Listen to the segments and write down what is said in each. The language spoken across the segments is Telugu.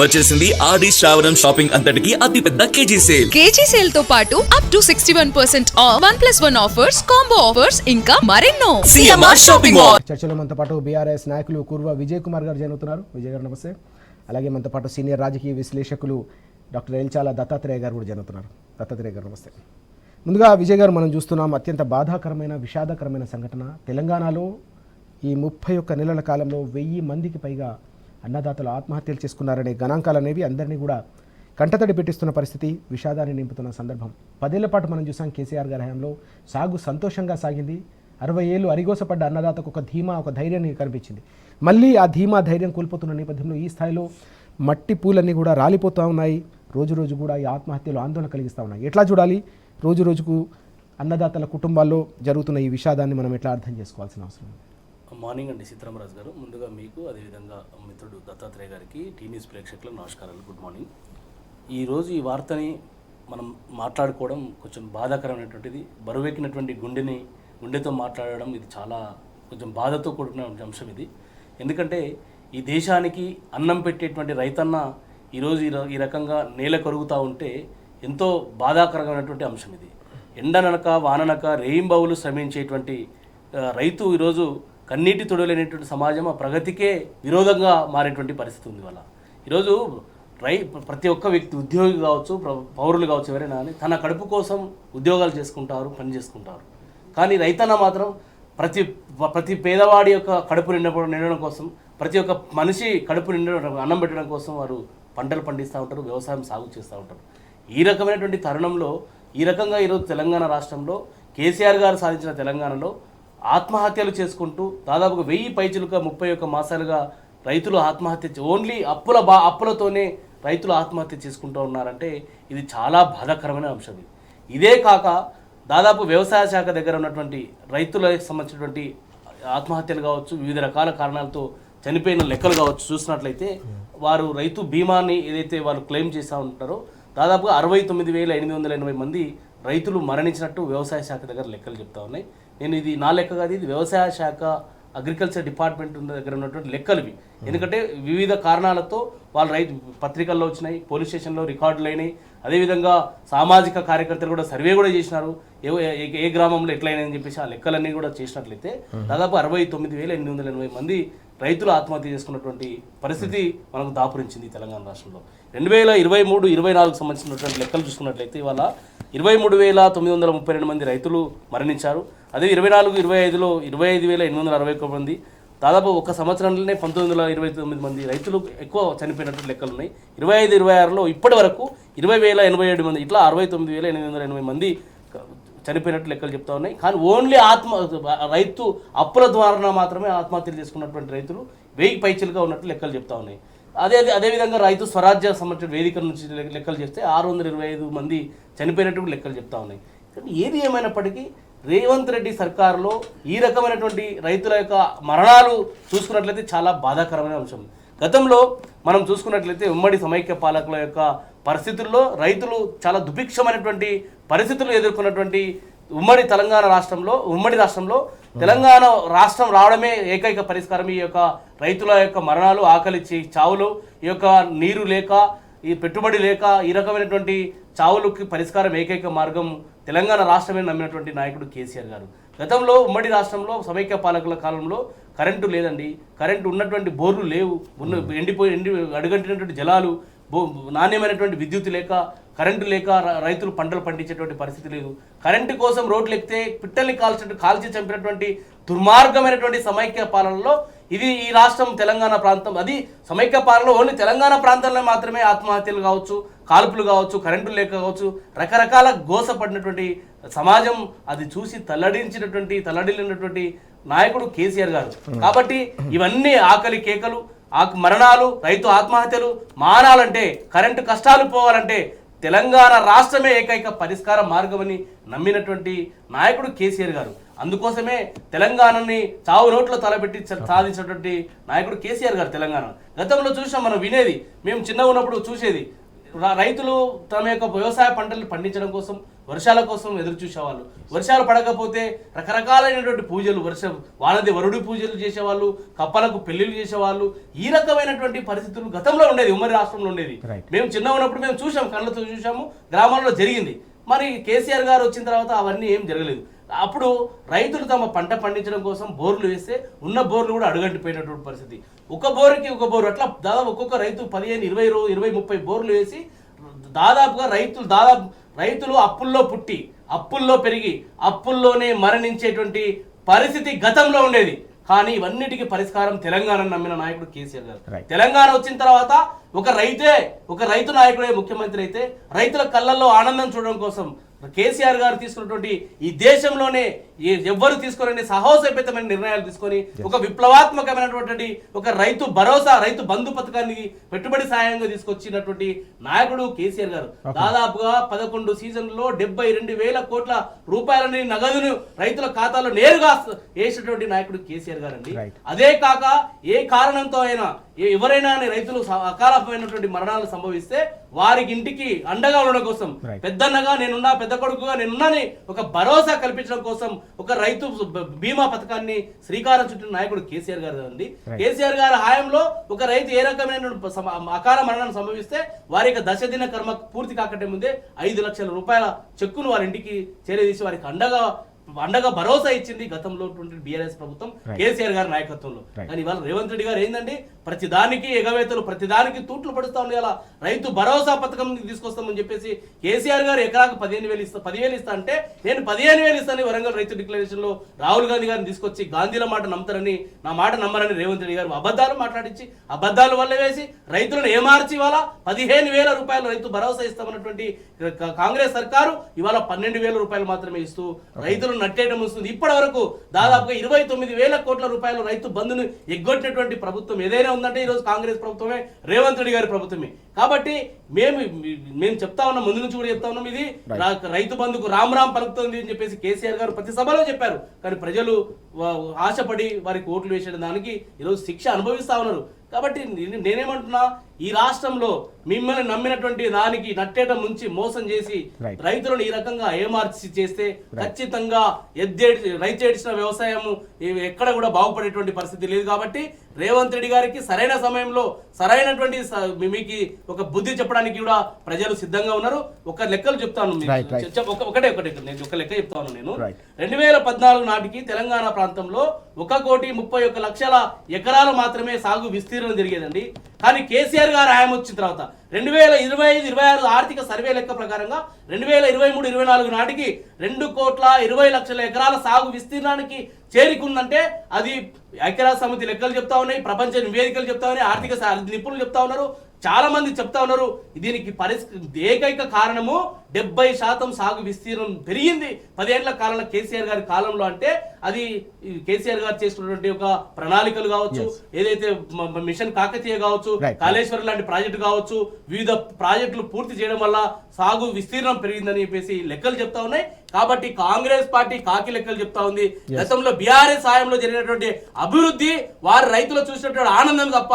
వచ్చేసింది ఆది శ్రావణం షాపింగ్ అంతటికి అతిపెద్ద కేజీ సేల్ తో పాటు up to 61% of 1+1 offers, combo offers ఇంకా మరెన్నో. CMR shopping mall. చర్చలో మనతో పాటు బీఆర్ఎస్ నాయకులు కుర్వ విజయ్ కుమార్ గారు జరుగుతున్నారు. విజయ్ గారు నమస్తే. అలాగే మనతో పాటు సీనియర్ రాజకీయ విశ్లేషకులు డాక్టర్ ఎల్చాల దత్తాత్రేయ గారు కూడా జరుగుతున్నారు. దత్తాత్రేయ గారు నమస్తే. ముందుగా విజయ్ గారు, మనం చూస్తున్నాం అత్యంత బాధాకరమైన విషాదకరమైన సంఘటన. తెలంగాణలో ఈ 31 నెలల కాలంలో 1000 మందికి పైగా అన్నదాతలు ఆత్మహత్యలు చేసుకున్నారనే గణాంకాలు అనేవి అందరినీ కూడా కంటతడి పెట్టిస్తున్న పరిస్థితి, విషాదాన్ని నింపుతున్న సందర్భం. 10 ఏళ్ల పాటు మనం చూసాం కేసీఆర్ గారి హయాంలో సాగు సంతోషంగా సాగింది. 60 ఏళ్ళు అరిగోసపడ్డ అన్నదాతకు ఒక ధీమా, ఒక ధైర్యాన్ని కనిపించింది. మళ్ళీ ఆ ధీమా ధైర్యం కోల్పోతున్న నేపథ్యంలో ఈ స్థాయిలో మట్టి పూలన్నీ కూడా రాలిపోతూ ఉన్నాయి. రోజు రోజు కూడా ఈ ఆత్మహత్యలు ఆందోళన కలిగిస్తూ ఉన్నాయి. ఎట్లా చూడాలి? రోజు రోజుకు అన్నదాతల కుటుంబాల్లో జరుగుతున్న ఈ విషాదాన్ని మనం ఎట్లా అర్థం చేసుకోవాల్సిన అవసరం ఉంది? మార్నింగ్ అండి సీతారామరాజు గారు. ముందుగా మీకు, అదేవిధంగా మిత్రుడు దత్తాత్రేయ గారికి, టీ న్యూస్ ప్రేక్షకులకు నమస్కారాలు, గుడ్ మార్నింగ్. ఈరోజు ఈ వార్తని మనం మాట్లాడుకోవడం కొంచెం బాధాకరమైనటువంటిది. బరువెక్కినటువంటి గుండెతో మాట్లాడడం ఇది చాలా కొంచెం బాధతో కూడిన అంశం ఇది. ఎందుకంటే ఈ దేశానికి అన్నం పెట్టేటువంటి రైతన్న ఈరోజు ఈ రకంగా నేల కరుగుతూ ఉంటే ఎంతో బాధాకరమైనటువంటి అంశం ఇది. ఎండనక వాననక రేయింబవులు శ్రమించేటువంటి రైతు ఈరోజు కన్నీటి తొడలేనటువంటి సమాజం ఆ ప్రగతికే విరోధంగా మారేటువంటి పరిస్థితి ఉంది. వల్ల ఈరోజు ప్రతి ఒక్క వ్యక్తి, ఉద్యోగి కావచ్చు, పౌరులు కావచ్చు, ఎవరైనా కానీ తన కడుపు కోసం ఉద్యోగాలు చేసుకుంటారు, పని చేసుకుంటారు. కానీ రైతన్న మాత్రం ప్రతి పేదవాడి యొక్క కడుపు నిండడం కోసం, ప్రతి ఒక్క మనిషి కడుపు నిండడం, అన్నం పెట్టడం కోసం వారు పంటలు పండిస్తూ ఉంటారు, వ్యవసాయం సాగు చేస్తూ ఉంటారు. ఈ రకమైనటువంటి తరుణంలో ఈ రకంగా ఈరోజు తెలంగాణ రాష్ట్రంలో కేసీఆర్ గారు సాధించిన తెలంగాణలో ఆత్మహత్యలు చేసుకుంటూ దాదాపుగా 1000 పైచిలుక 31 మాసాలుగా రైతులు ఆత్మహత్య, ఓన్లీ అప్పులతోనే రైతులు ఆత్మహత్య చేసుకుంటూ ఉన్నారంటే ఇది చాలా బాధాకరమైన అంశం. ఇదే కాక దాదాపు వ్యవసాయ శాఖ దగ్గర ఉన్నటువంటి రైతులకు సంబంధించినటువంటి ఆత్మహత్యలు కావచ్చు, వివిధ రకాల కారణాలతో చనిపోయిన లెక్కలు కావచ్చు చూసినట్లయితే వారు రైతు బీమాని ఏదైతే వాళ్ళు క్లెయిమ్ చేస్తూ ఉంటారో దాదాపుగా 69,880 మంది రైతులు మరణించినట్టు వ్యవసాయ శాఖ దగ్గర లెక్కలు చెప్తా ఉన్నాయి. నేను ఇది నా లెక్క కాదు, ఇది వ్యవసాయ శాఖ అగ్రికల్చర్ డిపార్ట్మెంట్ దగ్గర ఉన్నటువంటి లెక్కలు ఇవి. ఎందుకంటే వివిధ కారణాలతో వాళ్ళు రైతు పత్రికల్లో వచ్చినాయి, పోలీస్ స్టేషన్లో రికార్డులు అయినాయి. అదేవిధంగా సామాజిక కార్యకర్తలు కూడా సర్వే కూడా చేసినారు, ఏ గ్రామంలో ఎట్లయినాయని చెప్పేసి ఆ లెక్కలన్నీ కూడా చేసినట్లయితే దాదాపు 69,880 మంది రైతులు ఆత్మహత్య చేసుకున్నటువంటి పరిస్థితి మనకు దాపురించింది తెలంగాణ రాష్ట్రంలో. 2023-24 సంబంధించినటువంటి లెక్కలు చూసుకున్నట్లయితే ఇవాళ 23,932 మంది రైతులు మరణించారు. అదే 24-25లో 25,861 మంది, దాదాపు ఒక సంవత్సరంలోనే 1929 మంది రైతులు ఎక్కువ చనిపోయినట్టు లెక్కలు ఉన్నాయి. 25-26లో ఇప్పటి వరకు 20,087 మంది, ఇట్లా 69,880 మంది చనిపోయినట్టు లెక్కలు చెప్తా ఉన్నాయి. కానీ ఓన్లీ రైతు అప్పుల ద్వారా మాత్రమే ఆత్మహత్యలు చేసుకున్నటువంటి రైతులు 1000 పైచిలుగా ఉన్నట్టు లెక్కలు చెప్తా ఉన్నాయి. అదేవిధంగా రైతు స్వరాజ్య సంబంధించిన వేదిక నుంచి లెక్కలు చేస్తే 625 మంది చనిపోయినట్టు లెక్కలు చెప్తా ఉన్నాయి. ఏది ఏమైనప్పటికీ రేవంత్ రెడ్డి సర్కారులో ఈ రకమైనటువంటి రైతుల యొక్క మరణాలు చూసుకున్నట్లయితే చాలా బాధాకరమైన అంశం. గతంలో మనం చూసుకున్నట్లయితే ఉమ్మడి సమైక్య పాలకుల యొక్క పరిస్థితుల్లో రైతులు చాలా దుభిక్షమైనటువంటి పరిస్థితులు ఎదుర్కొన్నటువంటి ఉమ్మడి రాష్ట్రంలో తెలంగాణ రాష్ట్రం రావడమే ఏకైక పరిష్కారం. ఈ యొక్క రైతుల యొక్క మరణాలు, ఆకలి చావులు, ఈ యొక్క నీరు లేక, ఈ పెట్టుబడి లేక, ఈ రకమైనటువంటి చావులకి పరిష్కారం ఏకైక మార్గం తెలంగాణ రాష్ట్రమే నమ్మినటువంటి నాయకుడు కేసీఆర్ గారు. గతంలో ఉమ్మడి రాష్ట్రంలో సమైక్య పాలకుల కాలంలో కరెంటు లేదండి, కరెంటు ఉన్నటువంటి బోర్లు లేవు, అడుగంటినటువంటి జలాలు, నాణ్యమైనటువంటి విద్యుత్ లేక, కరెంటు లేక రైతులు పంటలు పండించేటువంటి పరిస్థితి లేదు. కరెంటు కోసం రోడ్లు ఎక్కితే పిట్టల్ని కాల్చి చంపినటువంటి దుర్మార్గమైనటువంటి సమైక్య పాలనలో ఇది ఈ రాష్ట్రం తెలంగాణ ప్రాంతం. అది సమైక్య పాలనలో ఓన్లీ తెలంగాణ ప్రాంతంలో మాత్రమే ఆత్మహత్యలు కావచ్చు, కాల్పులు కావచ్చు, కరెంటు లేక కావచ్చు, రకరకాల గోసపడినటువంటి సమాజం అది చూసి తల్లడిల్లినటువంటి నాయకుడు కేసీఆర్ గారు. కాబట్టి ఇవన్నీ ఆకలి కేకలు, మరణాలు, రైతు ఆత్మహత్యలు మానాలంటే, కరెంటు కష్టాలు పోవాలంటే తెలంగాణ రాష్ట్రమే ఏకైక పరిష్కార మార్గమని నమ్మినటువంటి నాయకుడు కేసీఆర్ గారు. అందుకోసమే తెలంగాణని చావు నోట్లో తలపెట్టి సాధించినటువంటి నాయకుడు కేసీఆర్ గారు. తెలంగాణ గతంలో చూసాం, మనం వినేది, మేము చిన్నగా ఉన్నప్పుడు చూసేది, రైతులు తమ యొక్క వ్యవసాయ పంటలు పండించడం కోసం వర్షాల కోసం ఎదురు చూసేవాళ్ళు. వర్షాలు పడకపోతే రకరకాలైనటువంటి పూజలు, వానది వరుడి పూజలు చేసేవాళ్ళు, కప్పలకు పెళ్లిళ్ళు చేసేవాళ్ళు. ఈ రకమైనటువంటి పరిస్థితులు గతంలో ఉండేది, ఉమ్మడి రాష్ట్రంలో ఉండేది. మేము చిన్న ఉన్నప్పుడు మేము చూసాము, కళ్ళతో చూసాము, గ్రామాల్లో జరిగింది. మరి కేసీఆర్ గారు వచ్చిన తర్వాత అవన్నీ ఏం జరగలేదు. అప్పుడు రైతులు తమ పంట పండించడం కోసం బోర్లు వేస్తే ఉన్న బోర్లు కూడా అడుగంటిపోయినటువంటి పరిస్థితి. ఒక బోరుకి ఒక బోరు, అట్లా దాదాపు ఒక్కొక్క రైతు 15, 20, 30 బోర్లు వేసి దాదాపుగా రైతులు అప్పుల్లో పుట్టి, అప్పుల్లో పెరిగి, అప్పుల్లోనే మరణించేటువంటి పరిస్థితి గతంలో ఉండేది. కానీ ఇవన్నిటికీ పరిష్కారం తెలంగాణను నమ్మిన నాయకుడు కేసీఆర్ గారు. తెలంగాణ వచ్చిన తర్వాత ఒక రైతు నాయకుడే ముఖ్యమంత్రి అయితే రైతుల కళ్ళల్లో ఆనందం చూడడం కోసం కేసీఆర్ గారు తీసుకున్నటువంటి ఈ దేశంలోనే ఎవ్వరు తీసుకోలేని సాహసోపేతమైన నిర్ణయాలు తీసుకొని ఒక విప్లవాత్మకమైనటువంటి ఒక రైతు భరోసా, రైతు బంధు పథకాన్ని పెట్టుబడి సాయంగా తీసుకొచ్చినటువంటి నాయకుడు కేసీఆర్ గారు. దాదాపుగా 11 సీజన్లలో 72,000 కోట్ల రూపాయలని నగదును రైతుల ఖాతాలో నేరుగా వేసినటువంటి నాయకుడు కేసీఆర్ గారు అండి. అదే కాక ఏ కారణంతో అయినా ఎవరైనా రైతులు అకాలమైనటువంటి మరణాలు సంభవిస్తే వారికి ఇంటికి అండగా ఉండడం కోసం, పెద్దన్నగా నేనున్నా, పెద్ద కొడుకుగా నేనున్నాని ఒక భరోసా కల్పించడం కోసం ఒక రైతు బీమా పథకాన్ని శ్రీకారం చుట్టిన నాయకుడు కేసీఆర్ గారు అండి. కేసీఆర్ గారి హయాంలో ఒక రైతు ఏ రకమైన అకాల మరణాన్ని సంభవిస్తే వారికి దశదిన కర్మ పూర్తి కాకటే ముందే 5 లక్షల రూపాయల చెక్కును వారి ఇంటికి చేరదీసి వారికి అండగా భరోసా ఇచ్చింది గతంలో బీఆర్ఎస్ ప్రభుత్వం కేసీఆర్ గారి నాయకత్వంలో. కానీ ఇవాళ రేవంత్ రెడ్డి గారు ఏంటంటే ప్రతిదానికి ఎగవేతలు, ప్రతిదానికి తూట్లు పడుస్తా ఉంది. అలా రైతు భరోసా పథకం తీసుకొస్తామని చెప్పేసి కేసీఆర్ గారు ఎకరాకు 15,000 ఇస్తా అంటే నేను 15,000 ఇస్తాను వరంగల్ రైతు డిక్లరేషన్ లో రాహుల్ గాంధీ గారిని తీసుకొచ్చి గాంధీల మాట నమ్ముతారని, నా మాట నమ్మరని రేవంత్ రెడ్డి గారు అబద్ధాలు మాట్లాడించి అబద్ధాలు వల్ల వేసి రైతులను ఏమార్చి ఇవాళ 15,000 రూపాయలు రైతు భరోసా ఇస్తామన్నటువంటి కాంగ్రెస్ సర్కారు ఇవాళ 12,000 రూపాయలు మాత్రమే ఇస్తూ రైతులను నట్టేయడం వస్తుంది. ఇప్పటి వరకు దాదాపుగా 29,000 కోట్ల రూపాయలు రైతు బంధును ఎగ్గొట్టినటువంటి ప్రభుత్వం ఏదైనా ఉందంటే ఈరోజు కాంగ్రెస్ ప్రభుత్వమే, రేవంత్ రెడ్డి గారి ప్రభుత్వమే. కాబట్టి మేము చెప్తా ఉన్నాం, ముందు నుంచి కూడా చెప్తా ఉన్నాం, ఇది రైతు బంధుకు రామ్ పలుకుతుంది అని చెప్పేసి కేసీఆర్ గారు ప్రతి సభలో చెప్పారు. కానీ ప్రజలు ఆశపడి వారికి ఓట్లు వేసిన దానికి ఈరోజు శిక్ష అనుభవిస్తా ఉన్నారు. కాబట్టి నేనేమంటున్నా, ఈ రాష్ట్రంలో మిమ్మల్ని నమ్మినటువంటి దానికి నట్టేయడం నుంచి మోసం చేసి రైతులను ఈ రకంగా ఏమార్చి చేస్తే ఖచ్చితంగా రైతు ఏడిచిన వ్యవసాయము ఎక్కడ కూడా బాగుపడేటువంటి పరిస్థితి లేదు. కాబట్టి రేవంత్ రెడ్డి గారికి సరైన సమయంలో సరైనటువంటి మీకు ఒక బుద్ధి చెప్పడానికి కూడా ప్రజలు సిద్ధంగా ఉన్నారు. ఒక లెక్కలు చెప్తాను, నేను ఒక లెక్క చెప్తాను. నేను 2014 నాటికి తెలంగాణ ప్రాంతంలో 1,31,00,000 ఎకరాలు మాత్రమే సాగు విస్తీర్ణం జరిగేదండి. కానీ కేసీఆర్ గారు హయాం వచ్చిన తర్వాత 2025-26 ఆర్థిక సర్వే లెక్క ప్రకారంగా 2023-24 నాటికి 2,20,00,000 ఎకరాల సాగు విస్తీర్ణానికి చేరుకుందంటే అది ఐక్యరాజ్య సమితి లెక్కలు చెప్తా ఉన్నాయి, ప్రపంచ నివేదికలు చెప్తా ఉన్నాయి, ఆర్థిక నిపుణులు చెప్తా ఉన్నారు, చాలా మంది చెప్తా ఉన్నారు. దీనికి ఏకైక కారణము 70% సాగు విస్తీర్ణం పెరిగింది 10 ఏళ్ల కాలంలో కేసీఆర్ గారి కాలంలో. అంటే అది కేసీఆర్ గారు చేస్తున్నటువంటి ఒక ప్రణాళికలు కావచ్చు, ఏదైతే మిషన్ కాకతీయ కావచ్చు, కాళేశ్వరం లాంటి ప్రాజెక్టు కావచ్చు, వివిధ ప్రాజెక్టులు పూర్తి చేయడం వల్ల సాగు విస్తీర్ణం పెరిగిందని చెప్పేసి లెక్కలు చెప్తా ఉన్నాయి. కాబట్టి కాంగ్రెస్ పార్టీ కాకి లెక్కలు చెప్తా ఉంది. గతంలో బీఆర్ఎస్ సాయంలో జరిగినటువంటి అభివృద్ధి వారు రైతులు చూసినటువంటి ఆనందం తప్ప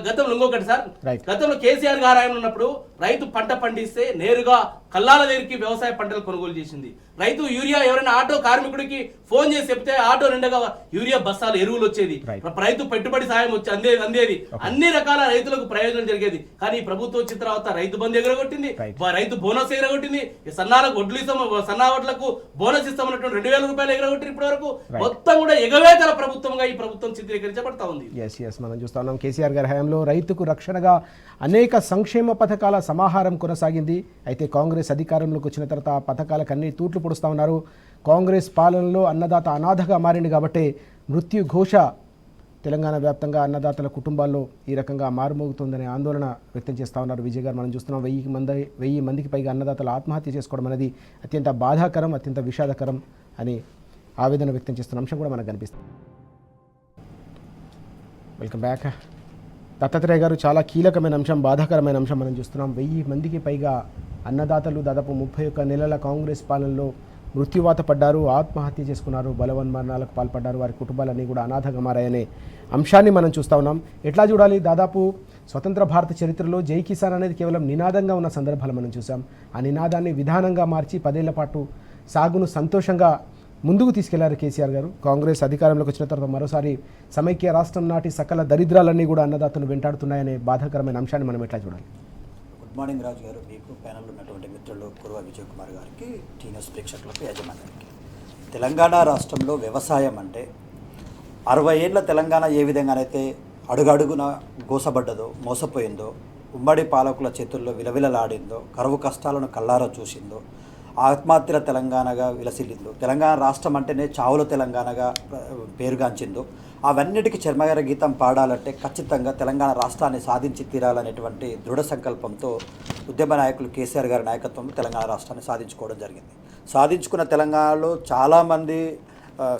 గతంలో ఇంకొకటి సార్, గతంలో కేసీఆర్ గారు ఆయన ఉన్నప్పుడు రైతు పంట పండిస్తే నేరుగా కల్లాల దగ్గరికి వ్యవసాయ పంటలు కొనుగోలు చేసింది. రైతు యూరియా ఎవరైనా ఆటో కార్మికుడికి ఫోన్ చేసి చెప్తే ఆటో నిండగా యూరియా బస్తాలు ఎరువులు వచ్చేది, రైతు పెట్టుబడి సాయం అందేది, అన్ని రకాల రైతులకు ప్రయోజనం జరిగేది. కానీ ప్రభుత్వం వచ్చిన తర్వాత రైతు బంధు ఎగరగొట్టింది, రైతు బోనస్ ఎగరగొట్టింది, సన్నాలకు వడ్లు సన్నా వడ్లకు బోనస్ ఇస్తామన్నటువంటి 2,000 రూపాయలు ఎగరగొట్టిన ఇప్పటి వరకు మొత్తం కూడా ఎగవేతల ప్రభుత్వంగా ఈ ప్రభుత్వం చిత్రీకరించబడతా ఉంది. మనం చూస్తా ఉన్నాం కేసీఆర్ గారి హయాంలో రైతుకు రక్షణగా అనేక సంక్షేమ పథకాల సమాహారం కొనసాగింది. అయితే కాంగ్రెస్ అధికారంలోకి వచ్చిన తర్వాత ఆ పథకాలకు అన్ని తూట్లు పొడుస్తూ ఉన్నారు. కాంగ్రెస్ పాలనలో అన్నదాత అనాథగా మారింది కాబట్టి మృత్యు ఘోష తెలంగాణ వ్యాప్తంగా అన్నదాతల కుటుంబాల్లో ఈ రకంగా మారుమోగుతుందనే ఆందోళన వ్యక్తం చేస్తూ ఉన్నారు విజయ్ గారు. మనం చూస్తున్నాం 1000 మందికి పైగా అన్నదాతలు ఆత్మహత్య చేసుకోవడం అనేది అత్యంత బాధాకరం, అత్యంత విషాదకరం అని ఆవేదన వ్యక్తం చేస్తున్న అంశం కూడా మనకు కనిపిస్తుంది. Welcome back. దత్తాత్రేయ గారు, చాలా కీలకమైన అంశం, బాధాకరమైన అంశం మనం చూస్తున్నాం. 1000 మందికి పైగా అన్నదాతలు దాదాపు 31 నెలల కాంగ్రెస్ పాలనలో మృత్యువాత పడ్డారు, ఆత్మహత్య చేసుకున్నారు, బలవన్మరణాలకు పాల్పడ్డారు, వారి కుటుంబాలన్నీ కూడా అనాథగా మారాయనే అంశాన్ని మనం చూస్తూ ఉన్నాం. ఎట్లా చూడాలి? దాదాపు స్వతంత్ర భారత చరిత్రలో జై కిసాన్ అనేది కేవలం నినాదంగా ఉన్న సందర్భాలు మనం చూసాం. ఆ నినాదాన్ని విధానంగా మార్చి 10 ఏళ్ల పాటు సాగును సంతోషంగా ముందుకు తీసుకెళ్లారు కేసీఆర్ గారు. కాంగ్రెస్ అధికారంలోకి వచ్చిన తర్వాత మరోసారి సమైక్య రాష్ట్రం నాటి సకల దరిద్రాలన్నీ కూడా అన్నదాతను వెంటాడుతున్నాయనే బాధాకరమైన అంశాన్ని మనం ఎట్లా చూడాలి? గుడ్ మార్నింగ్ రాజు గారు, మీకు ప్యానల్లో ఉన్నటువంటి మిత్రులు కుర్వ విజయ్ కుమార్ గారికి, టీన్యూస్ ప్రేక్షకులకు, యాజమాన్యానికి. తెలంగాణ రాష్ట్రంలో వ్యవసాయం అంటే 60 ఏళ్ల తెలంగాణ ఏ విధంగానైతే అడుగడుగున గోసబడ్డదో, మోసపోయిందో, ఉమ్మడి పాలకుల చేతుల్లో విలవిలలాడిందో, కరువు కష్టాలను కళ్ళారా చూసిందో, ఆత్మహత్యల తెలంగాణగా విలసిల్లిందో, తెలంగాణ రాష్ట్రం అంటేనే చావుల తెలంగాణగా పేరుగాంచిందో, అవన్నిటికీ చర్మగర గీతం పాడాలంటే ఖచ్చితంగా తెలంగాణ రాష్ట్రాన్ని సాధించి తీరాలనేటువంటి దృఢ సంకల్పంతో ఉద్యమ నాయకులు కేసీఆర్ గారి నాయకత్వంలో తెలంగాణ రాష్ట్రాన్ని సాధించుకోవడం జరిగింది. సాధించుకున్న తెలంగాణలో చాలామంది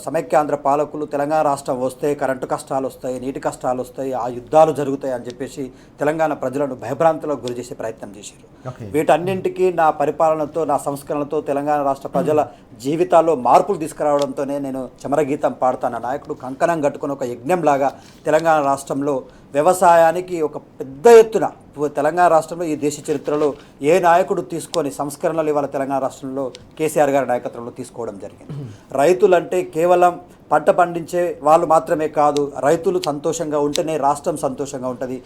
సమైక్యాంధ్ర పాలకులు తెలంగాణ రాష్ట్రం వస్తే కరెంటు కష్టాలు వస్తాయి, నీటి కష్టాలు వస్తాయి, ఆ యుద్ధాలు జరుగుతాయి అని చెప్పేసి తెలంగాణ ప్రజలను భయభ్రాంతులకు గురి చేసే ప్రయత్నం చేశారు. వీటన్నింటికీ నా పరిపాలనతో, నా సంస్కరణతో తెలంగాణ రాష్ట్ర ప్రజల జీవితాల్లో మార్పులు తీసుకురావడంతోనే నేను చమరగీతం పాడుతాన నాయకుడు కంకణం కట్టుకుని ఒక యజ్ఞంలాగా తెలంగాణ రాష్ట్రంలో వ్యవసాయానికి ఒక పెద్ద ఎత్తున తెలంగాణ రాష్ట్రంలో ఈ దేశ చరిత్రలో ఏ నాయకుడు తీసుకొని సంస్కరణలు ఇవాళ తెలంగాణ రాష్ట్రంలో కేసీఆర్ గారి నాయకత్వంలో తీసుకోవడం జరిగింది. రైతులంటే కేవలం పంట పండించే వాళ్ళు మాత్రమే కాదు, రైతులు సంతోషంగా ఉంటేనే రాష్ట్రం సంతోషంగా ఉంటుంది.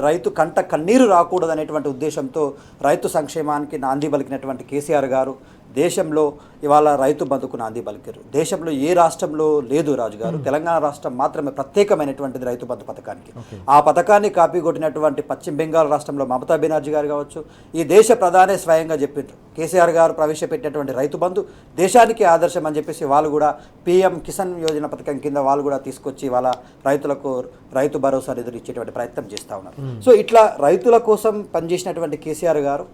రైతు కంట కన్నీరు రాకూడదు అనేటువంటి ఉద్దేశంతో రైతు సంక్షేమానికి నాంది పలికినటువంటి కేసీఆర్ గారు దేశంలో ఇవాళ రైతు బంధుకు నాంది పలికారు. దేశంలో ఏ రాష్ట్రంలో లేదు రాజుగారు, తెలంగాణ రాష్ట్రం మాత్రమే ప్రత్యేకమైనటువంటిది రైతు బంధు పథకానికి. ఆ పథకాన్ని కాపీ కొట్టినటువంటి పశ్చిమ బెంగాల్ రాష్ట్రంలో మమతా బెనర్జీ గారు కావచ్చు, ఈ దేశ ప్రధానే స్వయంగా చెప్పిండ్రు కేసీఆర్ గారు ప్రవేశపెట్టినటువంటి రైతు బంధు దేశానికి ఆదర్శం అని చెప్పేసి వాళ్ళు కూడా PM కిసాన్ యోజన పథకం కింద వాళ్ళు కూడా తీసుకొచ్చి వాళ్ళ రైతులకు రైతు భరోసా నిధులు ఇచ్చేటువంటి ప్రయత్నం చేస్తూ ఉన్నారు. సో ఇట్లా రైతుల కోసం పనిచేసినటువంటి కేసీఆర్ గారు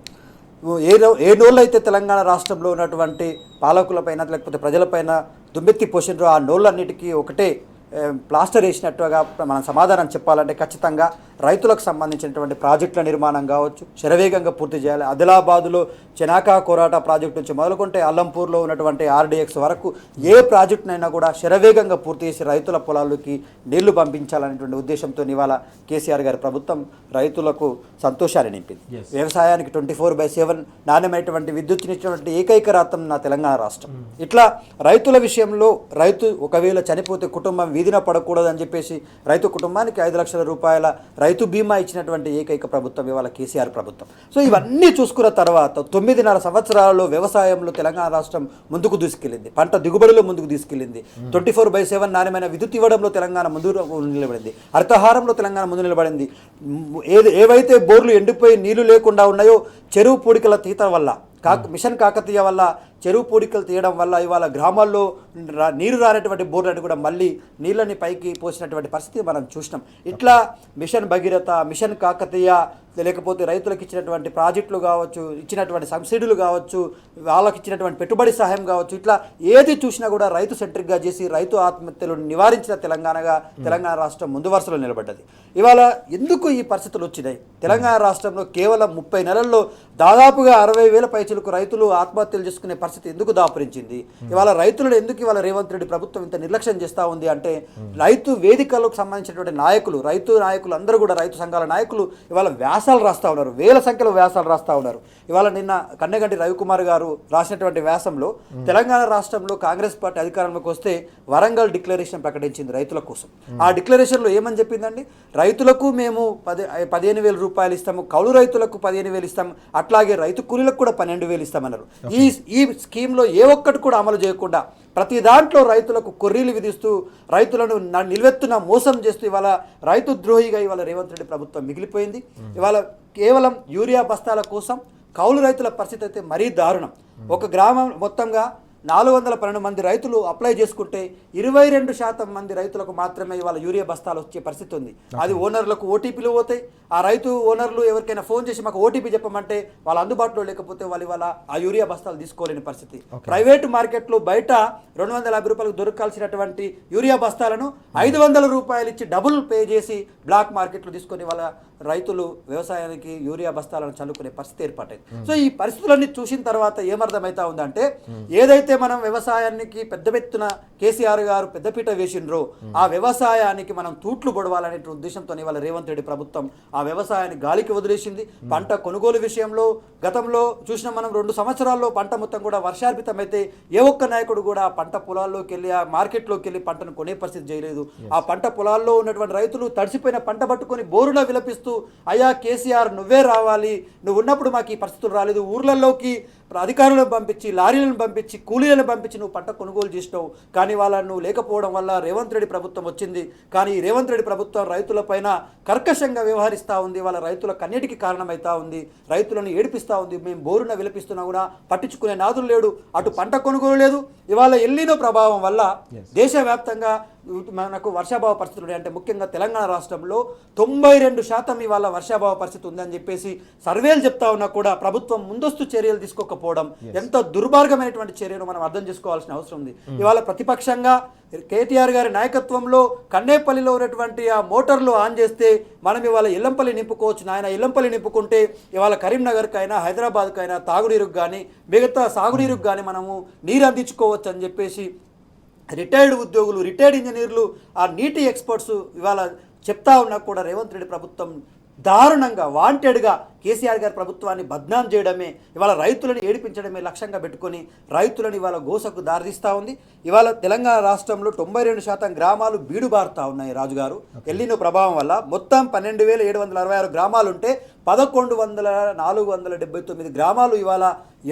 ఏ నోళ్ళు అయితే తెలంగాణ రాష్ట్రంలో ఉన్నటువంటి పాలకులపైన లేకపోతే ప్రజలపైన దుమ్మెత్తి పోసినరో ఆ నోళ్ళన్నిటికీ ఒకటే ప్లాస్టర్ వేసినట్టుగా మనం సమాధానం చెప్పాలంటే ఖచ్చితంగా రైతులకు సంబంధించినటువంటి ప్రాజెక్టుల నిర్మాణం కావచ్చు శరవేగంగా పూర్తి చేయాలి. ఆదిలాబాదులో చెనాకా కోరాట ప్రాజెక్టు నుంచి మొదలుకుంటే అల్లంపూర్లో ఉన్నటువంటి RDX వరకు ఏ ప్రాజెక్టునైనా కూడా శరవేగంగా పూర్తి చేసి రైతుల పొలాల్లోకి నీళ్లు పంపించాలనేటువంటి ఉద్దేశంతో ఇవాళ కేసీఆర్ గారి ప్రభుత్వం రైతులకు సంతోషాన్ని నింపింది. వ్యవసాయానికి 24/7 నాణ్యమైనటువంటి విద్యుత్నిచ్చినటువంటి ఏకైక రాష్ట్రం నా తెలంగాణ రాష్ట్రం. ఇట్లా రైతుల విషయంలో రైతు ఒకవేళ చనిపోతే కుటుంబం వీధిన పడకూడదని చెప్పేసి రైతు కుటుంబానికి 5 లక్షల రూపాయల రైతు బీమా ఇచ్చినటువంటి ఏకైక ప్రభుత్వం ఇవాళ కేసీఆర్ ప్రభుత్వం. సో ఇవన్నీ చూసుకున్న తర్వాత 9.5 సంవత్సరాలలో వ్యవసాయంలో తెలంగాణ రాష్ట్రం ముందుకు తీసుకెళ్ళింది, పంట దిగుబడిలో ముందుకు తీసుకెళ్ళింది, 24/7 నాణ్యమైన విద్యుత్ ఇవ్వడంలో తెలంగాణ ముందు నిలబడింది, హరితహారంలో తెలంగాణ ముందు నిలబడింది. ఏవైతే బోర్లు ఎండిపోయి నీళ్లు లేకుండా ఉన్నాయో చెరువు పూడికల తీత వల్ల మిషన్ కాకతీయ వల్ల చెరువు పూడికలు తీయడం వల్ల ఇవాళ గ్రామాల్లో నీరు రానటువంటి బోర్లను కూడా మళ్ళీ నీళ్ళని పైకి పోసినటువంటి పరిస్థితి మనం చూసినాం. ఇట్లా మిషన్ భగీరథ, మిషన్ కాకతీయ, లేకపోతే రైతులకు ఇచ్చినటువంటి ప్రాజెక్టులు కావచ్చు, ఇచ్చినటువంటి సబ్సిడీలు కావచ్చు, వాళ్ళకి ఇచ్చినటువంటి పెట్టుబడి సహాయం కావచ్చు, ఇట్లా ఏది చూసినా కూడా రైతు సెంట్రిక్గా చేసి రైతు ఆత్మహత్యలను నివారించిన తెలంగాణ రాష్ట్రం ముందు వరుసలో నిలబడ్డది. ఇవాళ ఎందుకు ఈ పరిస్థితులు వచ్చినాయి? తెలంగాణ రాష్ట్రంలో కేవలం 30 నెలల్లో దాదాపుగా 60,000 పైచలకు రైతులు ఆత్మహత్యలు చేసుకునే పరిస్థితి ఎందుకు దాపురించింది? ఇవాళ రైతులను ఎందుకు ఇవాళ రేవంత్ రెడ్డి ప్రభుత్వం ఇంత నిర్లక్ష్యం చేస్తూ ఉంది అంటే రైతు వేదికలకు సంబంధించినటువంటి నాయకులు, రైతు నాయకులు అందరూ కూడా, రైతు సంఘాల నాయకులు ఇవాళ వ్యాసాలు రాస్తూ ఉన్నారు, వేల సంఖ్యలో వ్యాసాలు రాస్తూ ఉన్నారు. ఇవాళ నిన్న కన్నెగంటి రవికుమార్ గారు రాసినటువంటి వ్యాసంలో తెలంగాణ రాష్ట్రంలో కాంగ్రెస్ పార్టీ అధికారంలోకి వస్తే వరంగల్ డిక్లరేషన్ ప్రకటించింది రైతుల కోసం. ఆ డిక్లరేషన్లో ఏమని చెప్పిందండి? రైతులకు మేము 15,000 రూపాయలు ఇస్తాము, కౌలు రైతులకు 15,000 ఇస్తాము, అట్లాగే రైతు కూలీలకు కూడా 12,000 ఇస్తామన్నారు. ఈ స్కీమ్లో ఏ ఒక్కటి కూడా అమలు చేయకుండా ప్రతి దాంట్లో రైతులకు కొర్రీలు విధిస్తూ రైతులను నిల్వెత్తున మోసం చేస్తూ ఇవాళ రైతు ద్రోహిగా ఇవాళ రేవంత్ రెడ్డి ప్రభుత్వం మిగిలిపోయింది. ఇవాళ కేవలం యూరియా బస్తాల కోసం కౌలు రైతుల పరిస్థితి అయితే మరీ దారుణం. ఒక గ్రామం మొత్తంగా 412 మంది రైతులు అప్లై చేసుకుంటే 22% మంది రైతులకు మాత్రమే ఇవాళ యూరియా బస్తాలు వచ్చే పరిస్థితి ఉంది. అది ఓనర్లకు ఓటీపీలు పోతాయి. ఆ రైతు ఓనర్లు ఎవరికైనా ఫోన్ చేసి మాకు ఓటీపీ చెప్పమంటే వాళ్ళు అందుబాటులో లేకపోతే వాళ్ళు ఇవాళ ఆ యూరియా బస్తాలు తీసుకోలేని పరిస్థితి. ప్రైవేటు మార్కెట్లో బయట 250 రూపాయలకు దొరకాల్సినటువంటి యూరియా బస్తాలను 500 రూపాయలు ఇచ్చి డబుల్ పే చేసి బ్లాక్ మార్కెట్లో తీసుకొని వాళ్ళ రైతులు వ్యవసాయానికి యూరియా బస్తాలను చల్లుకునే పరిస్థితి ఏర్పడింది. సో ఈ పరిస్థితులన్నీ చూసిన తర్వాత ఏమర్థమవుతా ఉందంటే ఏదైతే మనం వ్యవసాయానికి పెద్ద ఎత్తున కేసీఆర్ గారు పెద్దపీట వేసిండ్రో ఆ వ్యవసాయానికి మనం తూట్లు పొడవాలనే ఉద్దేశంతో ఇవాళ రేవంత్ రెడ్డి ప్రభుత్వం ఆ వ్యవసాయాన్ని గాలికి వదిలేసింది. పంట కొనుగోలు విషయంలో గతంలో చూసిన మనం 2 సంవత్సరాల్లో పంట మొత్తం కూడా వర్షార్పితమైతే ఏ ఒక్క నాయకుడు కూడా పంట పొలాల్లోకి వెళ్ళి ఆ మార్కెట్లోకి వెళ్ళి పంటను కొనే పరిస్థితి చేయలేదు. ఆ పంట పొలాల్లో ఉన్నటువంటి రైతులు తడిసిపోయిన పంట పట్టుకొని బోరున విలపిస్తూ అయ్యా కేసీఆర్ నువ్వే రావాలి, నువ్వు ఉన్నప్పుడు మాకు ఈ పరిస్థితులు రాలేదు, ఊర్లలోకి అధికారులను పంపించి లారీలను పంపించి కూలీలను పంపించి నువ్వు పంట కొనుగోలు చేసినావు, కానీ వాళ్ళ నువ్వు లేకపోవడం వల్ల రేవంత్ రెడ్డి ప్రభుత్వం వచ్చింది. కానీ ఈ రేవంత్ రెడ్డి ప్రభుత్వం రైతులపైన కర్కశంగా వ్యవహరిస్తూ ఉంది, వాళ్ళ రైతుల కన్నీటికి కారణమవుతా ఉంది, రైతులను ఏడిపిస్తూ ఉంది. మేము బోరున విలపిస్తున్నా కూడా పట్టించుకునే నాదులు లేడు, అటు పంట కొనుగోలు లేదు. ఇవాళ ఎల్లినో ప్రభావం వల్ల దేశవ్యాప్తంగా మనకు వర్షాభావ పరిస్థితులు ఉన్నాయి. అంటే ముఖ్యంగా తెలంగాణ రాష్ట్రంలో 92% ఇవాళ వర్షాభావ పరిస్థితి ఉందని చెప్పేసి సర్వేలు చెప్తా ఉన్నా కూడా ప్రభుత్వం ముందస్తు చర్యలు తీసుకోకపోవడం ఎంత దుర్మార్గమైనటువంటి చర్యను మనం అర్థం చేసుకోవాల్సిన అవసరం ఉంది. ఇవాళ ప్రతిపక్షంగా కేటీఆర్ గారి నాయకత్వంలో కన్నేపల్లిలో ఉన్నటువంటి ఆ మోటార్లు ఆన్ చేస్తే మనం ఇవాళ ఇల్లంపల్లి నింపుకోవచ్చు. నాయన ఇల్లంపల్లి నింపుకుంటే ఇవాళ కరీంనగర్కి అయినా హైదరాబాద్కి అయినా తాగునీరుకు కానీ మిగతా సాగునీరుకు కానీ మనము నీరు అందించుకోవచ్చు అని చెప్పేసి రిటైర్డ్ ఉద్యోగులు, రిటైర్డ్ ఇంజనీర్లు, ఆ నీటి ఎక్స్పర్ట్స్ ఇవాళ చెప్తా ఉన్నా కూడా రేవంత్ రెడ్డి ప్రభుత్వం దారుణంగా వాంటెడ్గా కేసీఆర్ గారి ప్రభుత్వాన్ని బద్నాం చేయడమే, ఇవాళ రైతులను ఏడిపించడమే లక్ష్యంగా పెట్టుకొని రైతులను ఇవాళ గోసకు దారితీస్తూ ఉంది. ఇవాళ తెలంగాణ రాష్ట్రంలో 92% గ్రామాలు బీడుబారుతా ఉన్నాయి. రాజుగారు ఎల్లినో ప్రభావం వల్ల మొత్తం 12,766 గ్రామాలు ఉంటే 11,479 గ్రామాలు ఇవాళ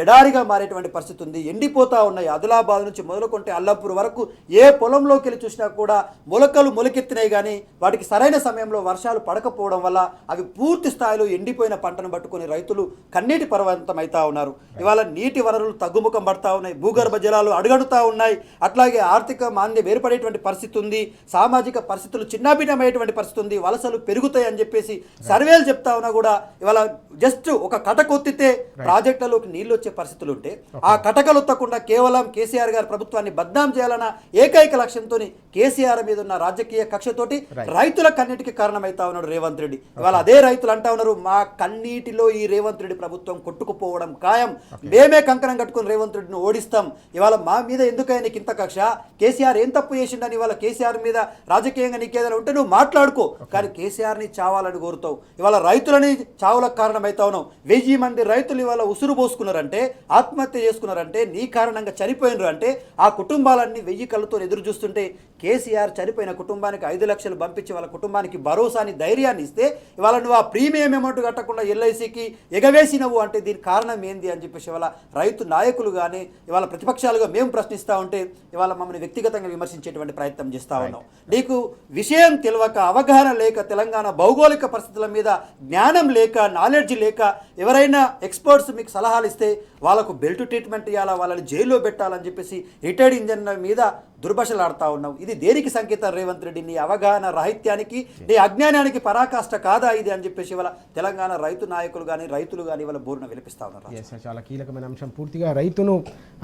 ఎడారిగా మారేటువంటి పరిస్థితి ఉంది. ఎండిపోతూ ఉన్నాయి. ఆదిలాబాద్ నుంచి మొదలుకొంటే అల్లాపూర్ వరకు ఏ పొలంలోకి వెళ్ళి చూసినా కూడా మొలకలు మొలకెత్తినాయి, కానీ వాటికి సరైన సమయంలో వర్షాలు పడకపోవడం వల్ల అవి పూర్తి స్థాయిలో ఎండిపోయిన పంటను పట్టుకొని రైతులు కన్నీటి పర్వంతమవుతా ఉన్నారు. ఇవాళ నీటి వనరులు తగ్గుముఖం పడతా ఉన్నాయి, భూగర్భ జలాలు అడుగడుతూ ఉన్నాయి, అట్లాగే ఆర్థిక మాంద్యం ఏర్పడేటువంటి పరిస్థితి ఉంది, సామాజిక పరిస్థితులు చిన్నాభిన్నమైనటువంటి పరిస్థితి ఉంది, వలసలు పెరుగుతాయి అని చెప్పేసి సర్వేలు చెప్తా ఉన్నా కూడా ఇవాళ జస్ట్ ఒక కటకొత్తితే ప్రాజెక్టులలోకి నీళ్లు వచ్చే పరిస్థితులు ఉంటే ఆ కటకలొత్తకుండా కేవలం కేసీఆర్ గారి ప్రభుత్వాన్ని బద్నాం చేయాలన్న ఏకైక లక్ష్యంతో కేసీఆర్ మీద ఉన్న రాజకీయ కక్షతోటి రైతుల కన్నీటికి కారణమైతా ఉన్నాడు రేవంత్ రెడ్డి. ఇవాళ అదే రైతులు అంటా ఉన్నారు, మా కన్నీటిలో ఈ రేవంత్ రెడ్డి ప్రభుత్వం కొట్టుకుపోవడం ఖాయం, మేమే కంకణం కట్టుకుని రేవంత్ రెడ్డిని ఓడిస్తాం. ఇవాళ మా మీద ఎందుకైనా నీకు ఇంత కక్ష, కేసీఆర్ ఏం తప్పు చేసిండని ఇవాళ కేసీఆర్ మీద రాజకీయంగా నీకేదైనా ఉంటే నువ్వు మాట్లాడుకో, కానీ కేసీఆర్ని చావాలని కోరుతావు. ఇవాళ రైతులని చావులకు కారణమైతా ఉన్నావు. 1000 మంది రైతులు ఇవాళ ఉసురు పోసుకున్నారంటే, ఆత్మహత్య చేసుకున్నారంటే, నీ కారణంగా చనిపోయినరు అంటే ఆ కుటుంబాలన్నీ 1000 కళ్ళతో ఎదురు చూస్తుంటే కేసీఆర్ చనిపోయిన కుటుంబానికి 5 లక్షలు పంపించి వాళ్ళ కుటుంబానికి భరోసాని ధైర్యాన్ని ఇస్తే ఇవాళ నువ్వు ఆ ప్రీమియం అమౌంట్ కట్టకుండా ఎల్ఐసికి ఎగవేసినవు అంటే దీనికి కారణం ఏంది అని చెప్పేసి ఇవాళ రైతు నాయకులు కానీ ఇవాళ ప్రతిపక్షాలుగా మేము ప్రశ్నిస్తూ ఉంటే ఇవాళ మమ్మల్ని వ్యక్తిగతంగా విమర్శించేటువంటి ప్రయత్నం చేస్తూ ఉన్నాం. నీకు విషయం తెలియక, అవగాహన లేక, తెలంగాణ భౌగోళిక పరిస్థితుల మీద జ్ఞానం లేక, నాలెడ్జ్ లేక ఎవరైనా ఎక్స్పర్ట్స్ మీకు సలహాలు ఇస్తే వాళ్ళకు బెల్ట్ ట్రీట్మెంట్ ఇవ్వాలా, వాళ్ళని జైల్లో పెట్టాలని చెప్పేసి రిటైర్డ్ ఇంజనీర్ మీద దుర్భాషలు ఆడుతూ ఉన్నావు. ఇది దేనికి సంకేతం రేవంత్ రెడ్డి? నీ అవగాహన రాహిత్యానికి, నీ అజ్ఞానానికి పరాకాష్ట కాదా ఇది అని చెప్పేసి ఇవాళ తెలంగాణ రైతు నాయకులు కానీ రైతులు కానీ ఇవాళ బోరున వినిపిస్తూ ఉన్నారు. చాలా కీలకమైన అంశం. పూర్తిగా రైతును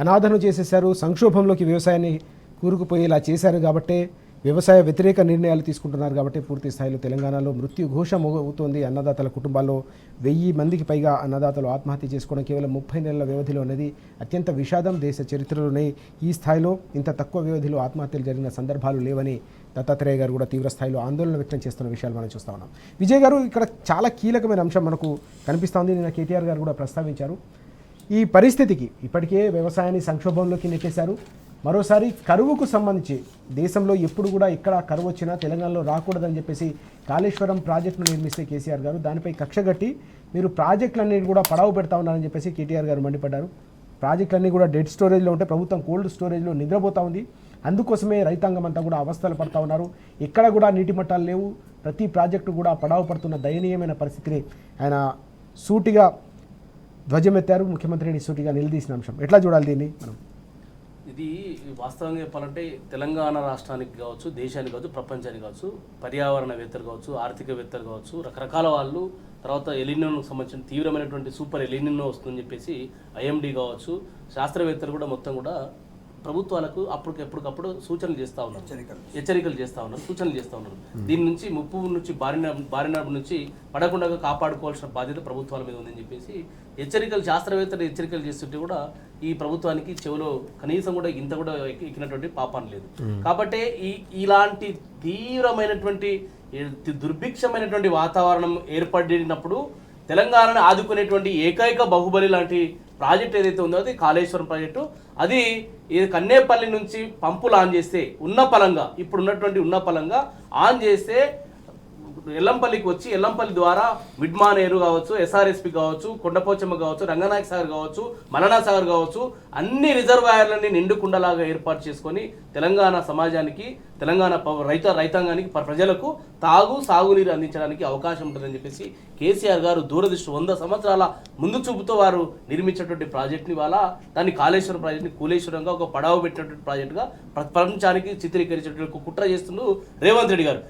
అనాథను చేసేశారు, సంక్షోభంలోకి వ్యవసాయాన్ని కూరుకుపోయేలా చేశారు కాబట్టి వ్యవసాయ వ్యతిరేక నిర్ణయాలు తీసుకుంటున్నారు కాబట్టి పూర్తి స్థాయిలో తెలంగాణలో మృత్యు ఘోష మోగుతోంది. అన్నదాతల కుటుంబాల్లో 1000 మందికి పైగా అన్నదాతలు ఆత్మహత్య చేసుకోవడం కేవలం 30 నెలల వ్యవధిలో అనేది అత్యంత విషాదం. దేశ చరిత్రలోనే ఈ స్థాయిలో ఇంత తక్కువ వ్యవధిలో ఆత్మహత్యలు జరిగిన సందర్భాలు లేవని దత్తాత్రేయ గారు కూడా తీవ్ర స్థాయిలో ఆందోళన వ్యక్తం చేస్తున్న విషయాలు మనం చూస్తూ ఉన్నాం. విజయ్ గారు, ఇక్కడ చాలా కీలకమైన అంశం మనకు కనిపిస్తోంది. నిన్న కేటీఆర్ గారు కూడా ప్రస్తావించారు. ఈ పరిస్థితికి ఇప్పటికే వ్యవసాయాన్ని సంక్షోభంలోకి నెట్టేశారు. మరోసారి కరువుకు సంబంధించి దేశంలో ఎప్పుడు కూడా ఎక్కడ కరువు వచ్చినా తెలంగాణలో రాకూడదని చెప్పేసి కాళేశ్వరం ప్రాజెక్టును నిర్మిస్తే కేసీఆర్ గారు దానిపై కక్షగట్టి మీరు ప్రాజెక్టులన్నీ కూడా పడావు పెడతా ఉన్నారని చెప్పేసి కేటీఆర్ గారు మండిపడ్డారు. ప్రాజెక్టులన్నీ కూడా డెడ్ స్టోరేజ్లో ఉంటే ప్రభుత్వం కోల్డ్ స్టోరేజ్లో నిద్రపోతూ ఉంది. అందుకోసమే రైతాంగం అంతా కూడా అవస్థలు పడుతూ ఉన్నారు. ఎక్కడ కూడా నీటి మట్టాలు లేవు. ప్రతి ప్రాజెక్టు కూడా పడావు పడుతున్న దయనీయమైన పరిస్థితిని ఆయన సూటిగా ధ్వజమెత్తారు. ముఖ్యమంత్రిని సూటిగా నిలదీసిన అంశం. ఎట్లా చూడాలి దీన్ని మనం? ఇది వాస్తవంగా చెప్పాలంటే తెలంగాణ రాష్ట్రానికి కావచ్చు, దేశానికి కావచ్చు, ప్రపంచానికి కావచ్చు, పర్యావరణవేత్తలు కావచ్చు, ఆర్థికవేత్తలు కావచ్చు, రకరకాల వాళ్ళు, తర్వాత ఎలినోకు సంబంధించిన తీవ్రమైనటువంటి సూపర్ ఎలినో వస్తుందని చెప్పేసి ఐఎండీ కావచ్చు, శాస్త్రవేత్తలు కూడా మొత్తం కూడా ప్రభుత్వాలకు ఎప్పటికప్పుడు సూచనలు చేస్తూ ఉన్నారు, హెచ్చరికలు చేస్తూ ఉన్నారు, సూచనలు చేస్తూ ఉన్నారు. దీని నుంచి ముప్పు నుంచి బారిన నుంచి పడకుండా కాపాడుకోవాల్సిన బాధ్యత ప్రభుత్వాల మీద ఉందని చెప్పేసి శాస్త్రవేత్తలు హెచ్చరికలు చేస్తుంటే కూడా ఈ ప్రభుత్వానికి చెవిలో కనీసం కూడా ఇంత కూడా ఎక్కినటువంటి పాపాన్ని లేదు. కాబట్టి ఇలాంటి తీవ్రమైనటువంటి దుర్భిక్షమైనటువంటి వాతావరణం ఏర్పడినప్పుడు తెలంగాణను ఆదుకునేటువంటి ఏకైక బాహుబలి లాంటి ప్రాజెక్ట్ ఏదైతే ఉందో అది కాళేశ్వరం ప్రాజెక్టు. అది కన్నేపల్లి నుంచి పంపులు ఆన్ చేస్తే ఇప్పుడున్నటువంటి ఉన్నపలంగా ఆన్ చేస్తే ఎల్లంపల్లికి వచ్చి ఎల్లంపల్లి ద్వారా మిడ్మానేరు కావచ్చు, ఎస్ఆర్ఎస్పి కావచ్చు, కొండపోచమ్మ కావచ్చు, రంగనాయక సాగర్ కావచ్చు, మలనా సాగర్ కావచ్చు, అన్ని రిజర్వాయర్లని నిండుకుండలాగా ఏర్పాటు చేసుకొని తెలంగాణ సమాజానికి, తెలంగాణ రైతాంగానికి, ప్రజలకు సాగునీరు అందించడానికి అవకాశం ఉంటుందని చెప్పేసి కేసీఆర్ గారు దూరదృష్టి 100 సంవత్సరాల ముందు చూపుతో వారు నిర్మించినటువంటి ప్రాజెక్ట్ని దాన్ని కాళేశ్వరం ప్రాజెక్ట్ని కూలేశ్వరంగా ఒక పడావు పెట్టినటువంటి ప్రాజెక్టుగా ప్రపంచానికి చిత్రీకరించేటువంటి కుట్ర చేస్తుండు రేవంత్ రెడ్డి గారు.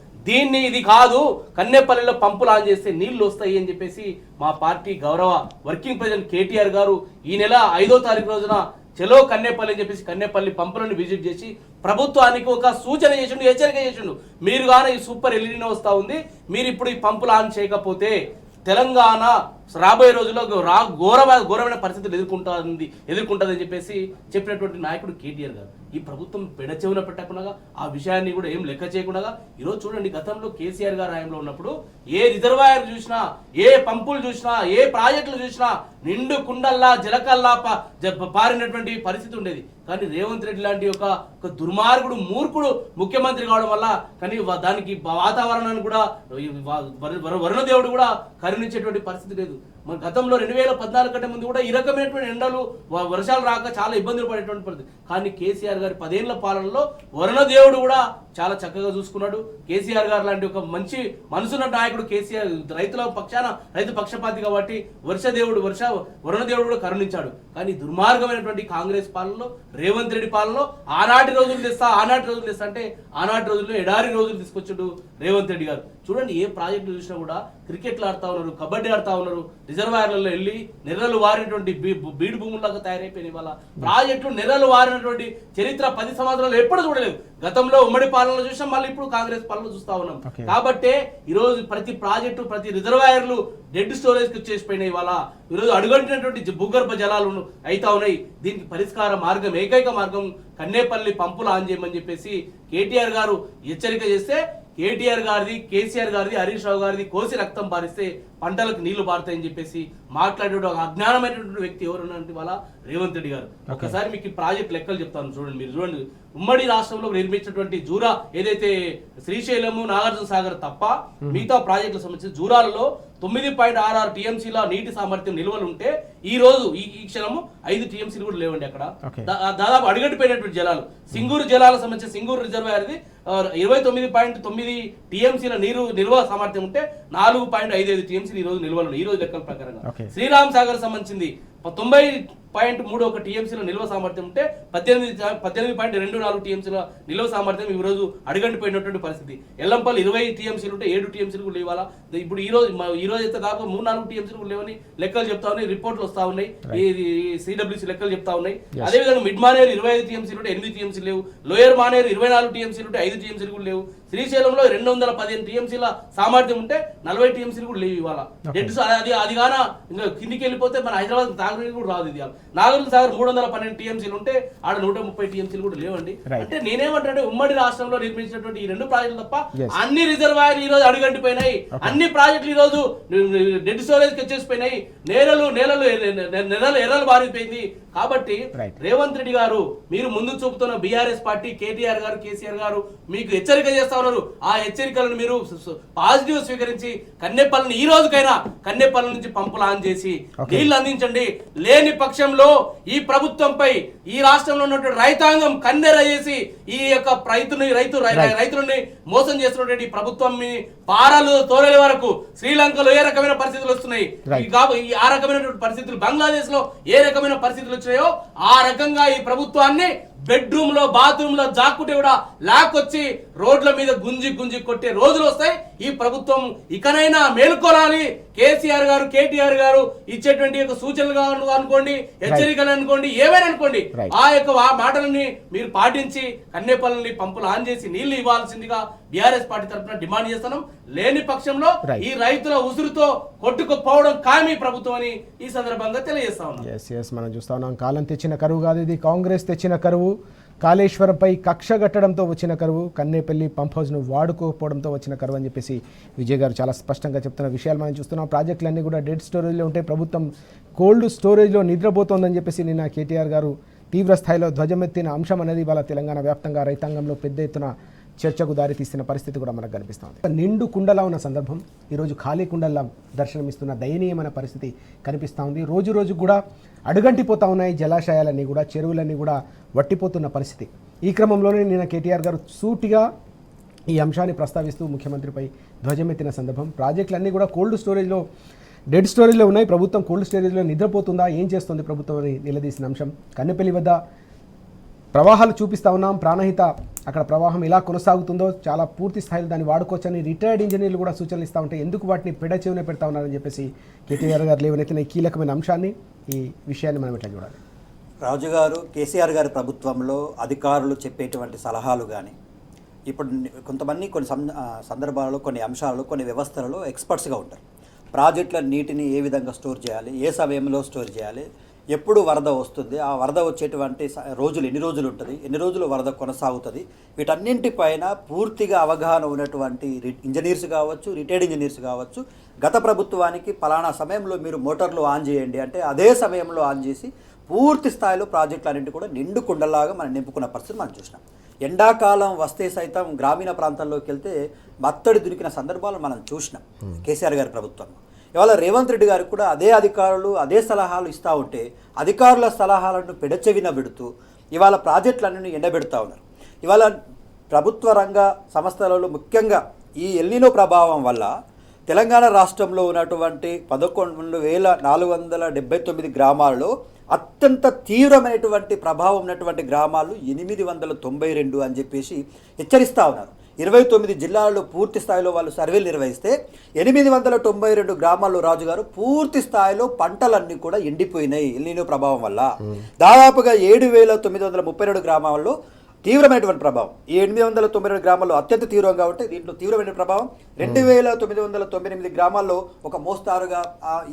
ఇది కాదు, కన్నేపల్లిలో పంపులు ఆన్ చేస్తే నీళ్లు వస్తాయి అని చెప్పేసి మా పార్టీ గౌరవ వర్కింగ్ ప్రెసిడెంట్ కేటీఆర్ గారు ఈ నెల 5వ తారీఖు రోజున చెలో కన్నేపల్లి అని చెప్పేసి కన్నేపల్లి పంపులను విజిట్ చేసి ప్రభుత్వానికి ఒక సూచన చేసిండు, హెచ్చరిక చేసిండు. మీరు కానీ ఈ సూపర్ ఎల్ఈడీ వస్తూ ఉంది, మీరు ఇప్పుడు ఈ పంపులు ఆన్ చేయకపోతే తెలంగాణ రాబోయే రోజుల్లో ఘోరమైన పరిస్థితులు ఎదుర్కొంటుందని చెప్పేసి చెప్పినటువంటి నాయకుడు కేటీఆర్ గారు. ఈ ప్రభుత్వం పెడచెవున పెట్టకుండా ఆ విషయాన్ని కూడా ఏం లెక్క చేయకుండా ఈరోజు చూడండి, గతంలో కేసీఆర్ గారు హయాంలో ఉన్నప్పుడు ఏ రిజర్వాయర్ చూసినా, ఏ పంపులు చూసినా, ఏ ప్రాజెక్టులు చూసినా నిండు కుండల్లా జలకల్లా పారినటువంటి పరిస్థితి ఉండేది. కానీ రేవంత్ రెడ్డి లాంటి ఒక దుర్మార్గుడు, మూర్ఖుడు ముఖ్యమంత్రి కావడం వల్ల కానీ దానికి వాతావరణాన్ని కూడా వరుణదేవుడు కూడా కరుణించేటువంటి పరిస్థితి లేదు. మన గతంలో 2014 కంటే ముందు కూడా ఈ రకమైనటువంటి ఎండలు, వర్షాలు రాక చాలా ఇబ్బందులు పడేటువంటి పరిస్థితి. కానీ కేసీఆర్ గారి 10 ఏళ్ల పాలనలో వరుణదేవుడు కూడా చాలా చక్కగా చూసుకున్నాడు. కేసీఆర్ గారు లాంటి ఒక మంచి మనసున్న నాయకుడు కేసీఆర్ రైతు పక్షపాతి కాబట్టి వరుణదేవుడు కూడా కరుణించాడు. కానీ దుర్మార్గమైనటువంటి కాంగ్రెస్ పాలనలో, రేవంత్ రెడ్డి పాలనలో ఆనాటి రోజులు తెస్తా అంటే ఆనాటి రోజుల్లో ఎడారి రోజులు తీసుకొచ్చాడు రేవంత్ రెడ్డి గారు. చూడండి, ఏ ప్రాజెక్టులు చూసినా కూడా క్రికెట్లు ఆడుతూ ఉన్నారు, కబడ్డీ ఆడుతూ ఉన్నారు, రిజర్వాయర్లలో వెళ్ళి నెర్రలు వారినటువంటి బీడు భూముల్లాగా తయారైపోయినాయి. వాళ్ళ ప్రాజెక్టులు నెర్రలు వారినటువంటి చరిత్ర 10 సంవత్సరాలు ఎప్పుడు చూడలేదు. గతంలో ఉమ్మడి పాలనలో చూసాం, మళ్ళీ ఇప్పుడు కాంగ్రెస్ పాలన చూస్తా ఉన్నాం. కాబట్టి ఈరోజు ప్రతి ప్రాజెక్టు, ప్రతి రిజర్వాయర్లు డెడ్ స్టోరేజ్ కి వచ్చేసిపోయినాయి. ఈరోజు అడుగంటినటువంటి భూగర్భ జలాలు అయితా ఉన్నాయి. దీనికి పరిష్కార మార్గం, ఏకైక మార్గం కన్నేపల్లి పంపులు ఆన్ చేయమని చెప్పేసి కేటీఆర్ గారు హెచ్చరిక చేస్తే, కేటీఆర్ గారిది, కేసీఆర్ గారిది, హరీష్ రావు గారిది కోసి రక్తం పారిస్తే పంటలకు నీళ్లు పారుతాయని చెప్పేసి మాట్లాడే ఒక అజ్ఞానమైనటువంటి వ్యక్తి ఎవరున్నారంటే రేవంత్ రెడ్డి గారు. ఒకసారి మీకు ఈ ప్రాజెక్ట్ లెక్కలు చెప్తాను చూడండి. మీరు చూడండి, ఉమ్మడి రాష్ట్రంలో నిర్మించినటువంటి జూరా ఏదైతే శ్రీశైలము, నాగార్జున సాగర్ తప్ప మిగతా ప్రాజెక్టులకు సంబంధించి జూరాలలో 9.66 టీఎంసీల నీటి సామర్థ్యం నిల్వలు ఉంటే ఈ రోజు ఈ క్షణము 5 టీఎంసీలు కూడా లేవండి. అక్కడ దాదాపు అడుగట్టిపోయినటువంటి జలాలు. సింగూరు జలాలకు సంబంధించి సింగూరు రిజర్వాయర్ది 29.9 టీఎంసీల నిల్వ సామర్థ్యం ఉంటే 4.55 టీఎంసీలు ఈ రోజు నిల్వలు ఈ రోజు లెక్కల ప్రకారంగా. శ్రీరామ్ సాగర్ సంబంధించింది 90.31 టీఎంసీల నిల్వ సామర్థ్యం ఉంటే 18.24 టీఎంసీల నిల్వ సామర్థ్యం ఈ రోజు అడుగంటిపోయినటువంటి పరిస్థితి. ఎల్లంపల్లి 20 టీఎంసీలు ఉంటే 7 టీఎంసీలు లేవాలా. ఇప్పుడు ఈ రోజు అయితే దాదాపు 3-4 టీఎంసీలు లేవని లెక్కలు చెప్తా ఉన్నాయి, రిపోర్ట్లు వస్తా ఉన్నాయి, సిడబ్ల్యూసీ లెక్కలు చెప్తా ఉన్నాయి. అదేవిధంగా మిడ్ మానేరు 25 టీఎంసీలు ఉంటే 8 టీఎంసీలు లేవు. లోయర్ మానేరు 24 టీఎంసీలు ఉంటే 5 టీఎంసీలు కూడా లేవు. శ్రీశైలంలో 215 టీఎంసీల సామర్థ్యం ఉంటే 40 టీఎంసీలు కూడా లేవు ఇవాళ. అది గాన ఇంకా కిందికి వెళ్ళిపోతే మన హైదరాబాద్ తాగునీరు కూడా రాదు. ఇది నాగార్జున సాగర్ 312 టీఎంసీలు ఉంటే ఆడ 130 టీఎంసీలు కూడా లేవండి. అంటే నేనేమంటే ఉమ్మడి రాష్ట్రంలో నిర్మించినటువంటి ఈ 2 ప్రాజెక్టులు తప్ప అన్ని రిజర్వాయర్ ఈ రోజు అడుగంటిపోయినాయి. అన్ని ప్రాజెక్టులు ఈ రోజు డెడ్ స్టోరేజ్ కి వచ్చేసిపోయినాయి. ఎర్రలు బారిపోయింది. కాబట్టి రేవంత్ రెడ్డి గారు, మీరు ముందు చూపుతున్న బీఆర్ఎస్ పార్టీ, కేటీఆర్ గారు, కేసీఆర్ గారు మీకు హెచ్చరిక చేస్తా ఉన్నారు. ఆ హెచ్చరికలను మీరు పాజిటివ్ స్వీకరించి కన్నేపల్లిని ఈ రోజుకైనా కన్నేపల్లి నుంచి పంపులు ఆన్ చేసి నీళ్లు అందించండి. లేని పక్షంలో ఈ ప్రభుత్వంపై ఈ రాష్ట్రంలో ఉన్నటువంటి రైతాంగం కన్నెర చేసి ఈ యొక్క రైతులని మోసం చేస్తున్నటువంటి ప్రభుత్వం పారాలు తోలే వరకు శ్రీలంకలో ఏ రకమైన పరిస్థితులు వస్తున్నాయి, ఆ రకమైనటువంటి పరిస్థితులు బంగ్లాదేశ్ లో ఏ రకమైన పరిస్థితులు వచ్చినాయో ఆ రకంగా ఈ ప్రభుత్వాన్ని బెడ్రూమ్ లో బాత్రూమ్ లో జాక్కుంటే కూడా లాక్కొచ్చి రోడ్ల మీద గుంజి గుంజి కొట్టే రోజులు వస్తాయి. ఈ ప్రభుత్వం ఇకనైనా మేలుకోవాలి. కేసీఆర్ గారు, కేటీఆర్ గారు ఇచ్చేటువంటి యొక్క సూచనలు అనుకోండి, హెచ్చరికలు అనుకోండి, ఏమైనా అనుకోండి, ఆ యొక్క మాటలని మీరు పాటించి కన్నెపల్లిని పంపులు ఆన్ చేసి నీళ్లు ఇవ్వాల్సిందిగా బీఆర్ఎస్ పార్టీ తరఫున డిమాండ్ చేస్తున్నాం. లేని పక్షంలో ఈ రైతుల ఉసురుతో కొట్టుకుపోవడం ఖాయమీ ప్రభుత్వం అని ఈ సందర్భంగా తెలియజేస్తా ఉన్నాం. మనం చూస్తా ఉన్నాం, కాలం తెచ్చిన కరువు కాదు ఇది, కాంగ్రెస్ తెచ్చిన కరువు. కాళేశ్వరంపై కక్ష కట్టడంతో వచ్చిన కరువు, కన్నేపల్లి పంప్ హౌస్ను వాడుకోకపోవడంతో వచ్చిన కరువు అని చెప్పేసి విజయ్ గారు చాలా స్పష్టంగా చెప్తున్న విషయాలు మనం చూస్తున్నాం. ప్రాజెక్టులన్నీ కూడా డెడ్ స్టోరేజ్లో ఉంటే ప్రభుత్వం కోల్డ్ స్టోరేజ్లో నిద్రపోతోందని చెప్పేసి నిన్న కేటీఆర్ గారు తీవ్ర స్థాయిలో ధ్వజమెత్తిన అంశం అనేది ఇవాళ తెలంగాణ వ్యాప్తంగా రైతాంగంలో పెద్ద ఎత్తున చర్చకు దారితీస్తున్న పరిస్థితి కూడా మనకు కనిపిస్తుంది. నిండు కుండలా ఉన్న సందర్భం ఈరోజు ఖాళీ కుండల్లా దర్శనమిస్తున్న దయనీయమైన పరిస్థితి కనిపిస్తూ ఉంది. రోజు రోజు కూడా అడుగంటిపోతూ ఉన్నాయి జలాశయాలన్నీ కూడా, చెరువులన్నీ కూడా వట్టిపోతున్న పరిస్థితి. ఈ క్రమంలోనే నిన్న కేటీఆర్ గారు సూటిగా ఈ అంశాన్ని ప్రస్తావిస్తూ ముఖ్యమంత్రిపై ధ్వజమెత్తిన సందర్భం. ప్రాజెక్టులన్నీ కూడా కోల్డ్ స్టోరేజ్లో, డెడ్ స్టోరేజ్లో ఉన్నాయి. ప్రభుత్వం కోల్డ్ స్టోరేజ్లో నిద్రపోతుందా, ఏం చేస్తుంది ప్రభుత్వం అని నిలదీసిన అంశం. కన్నెపల్లి వద్ద ప్రవాహాలు చూపిస్తూ ఉన్నాం. ప్రాణహిత అక్కడ ప్రవాహం ఎలా కొనసాగుతుందో చాలా పూర్తి స్థాయిలో దాన్ని వాడుకోవచ్చని రిటైర్డ్ ఇంజనీర్లు కూడా సూచనలు ఇస్తూ ఉంటే ఎందుకు వాటిని చెవిన పెడతా ఉన్నారని చెప్పేసి కేటీఆర్ గారు లేవనెత్తిన ఈ కీలకమైన అంశాన్ని, ఈ విషయాన్ని మనం ఎట్లా చూడాలి? రాజు గారు, కేసీఆర్ గారి ప్రభుత్వంలో అధికారులు చెప్పేటువంటి సలహాలు కానీ, ఇప్పుడు కొంతమంది కొన్ని సందర్భాలలో, కొన్ని అంశాలలో, కొన్ని వ్యవస్థలలో ఎక్స్పర్ట్స్గా ఉంటారు. ప్రాజెక్టుల నీటిని ఏ విధంగా స్టోర్ చేయాలి, ఏ సమయంలో స్టోర్ చేయాలి, ఎప్పుడు వరద వస్తుంది, ఆ వరద వచ్చేటువంటి రోజులు ఎన్ని రోజులు ఉంటుంది, ఎన్ని రోజులు వరద కొనసాగుతుంది, వీటన్నింటిపైన పూర్తిగా అవగాహన ఉన్నటువంటి ఇంజనీర్స్ కావచ్చు, రిటైర్డ్ ఇంజనీర్స్ కావచ్చు, గత ప్రభుత్వానికి పలానా సమయంలో మీరు మోటార్లు ఆన్ చేయండి అంటే అదే సమయంలో ఆన్ చేసి పూర్తి స్థాయిలో ప్రాజెక్టులు అన్నింటి కూడా నిండు కుండలాగా మనం నింపుకున్న పరిస్థితి మనం చూసినాం. ఎండాకాలం వస్తే సైతం గ్రామీణ ప్రాంతాల్లోకి వెళ్తే మత్తడి దునికిన సందర్భాలు మనం చూసినాం కేసీఆర్ గారి ప్రభుత్వంలో. ఇవాళ రేవంత్ రెడ్డి గారికి కూడా అదే అధికారులు అదే సలహాలు ఇస్తూ ఉంటే అధికారుల సలహాలను పెడచెవిన పెడుతూ ఇవాళ ప్రాజెక్టులన్నీ ఎండబెడతా ఉన్నారు. ఇవాళ ప్రభుత్వ రంగ సంస్థలలో ముఖ్యంగా ఈ ఎల్నినో ప్రభావం వల్ల తెలంగాణ రాష్ట్రంలో ఉన్నటువంటి 11,479 గ్రామాలలో అత్యంత తీవ్రమైనటువంటి ప్రభావం ఉన్నటువంటి గ్రామాలు 892 అని చెప్పేసి హెచ్చరిస్తూ ఉన్నారు. 29 జిల్లాల్లో పూర్తి స్థాయిలో వాళ్ళు సర్వేలు నిర్వహిస్తే 892 గ్రామాల్లో రాజుగారు పూర్తి స్థాయిలో పంటలన్నీ కూడా ఎండిపోయినాయి ఎల్నినో ప్రభావం వల్ల. దాదాపుగా 7,932 గ్రామాల్లో తీవ్రమైనటువంటి ప్రభావం. ఈ 892 గ్రామాల్లో అత్యంత తీవ్రం కాబట్టి దీంట్లో తీవ్రమైన ప్రభావం 2,998 గ్రామాల్లో ఒక మోస్తారుగా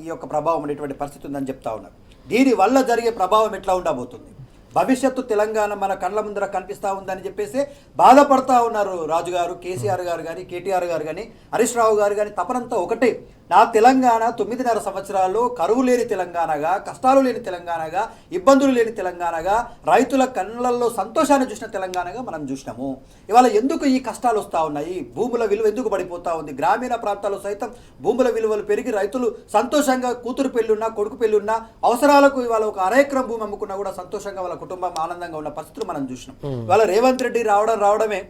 ఈ యొక్క ప్రభావం అనేటువంటి పరిస్థితి ఉందని చెప్తా ఉన్నారు. దీనివల్ల జరిగే ప్రభావం ఎట్లా ఉండబోతుంది, భవిష్యత్తు తెలంగాణ మన కళ్ళ ముందర కనిపిస్తూ ఉందని చెప్పేసి బాధపడతా ఉన్నారు రాజుగారు, కేసీఆర్ గారు కానీ, కేటీఆర్ గారు కానీ, హరీష్ రావు గారు కానీ. తపనంతా ఒకటే, నా తెలంగాణ 9.5 సంవత్సరాలు కరువు లేని తెలంగాణగా, కష్టాలు లేని తెలంగాణగా, ఇబ్బందులు లేని తెలంగాణగా, రైతుల కళ్ళల్లో సంతోషాన్ని చూసిన తెలంగాణగా మనం చూసినాము. ఇవాళ ఎందుకు ఈ కష్టాలు వస్తూ ఉన్నాయి, భూముల విలువ ఎందుకు పడిపోతూ ఉంది, గ్రామీణ ప్రాంతాల్లో సైతం భూముల విలువలు పెరిగి రైతులు సంతోషంగా కూతురు పెళ్ళున్నా, కొడుకు పెళ్ళున్నా, అవసరాలకు ఇవాళ ఒక అరెకరం భూమి అమ్ముకున్నా కూడా సంతోషంగా వాళ్ళ కుటుంబం ఆనందంగా ఉన్న పరిస్థితులు మనం చూసినాం. ఇవాళ రేవంత్ రెడ్డి రావడమే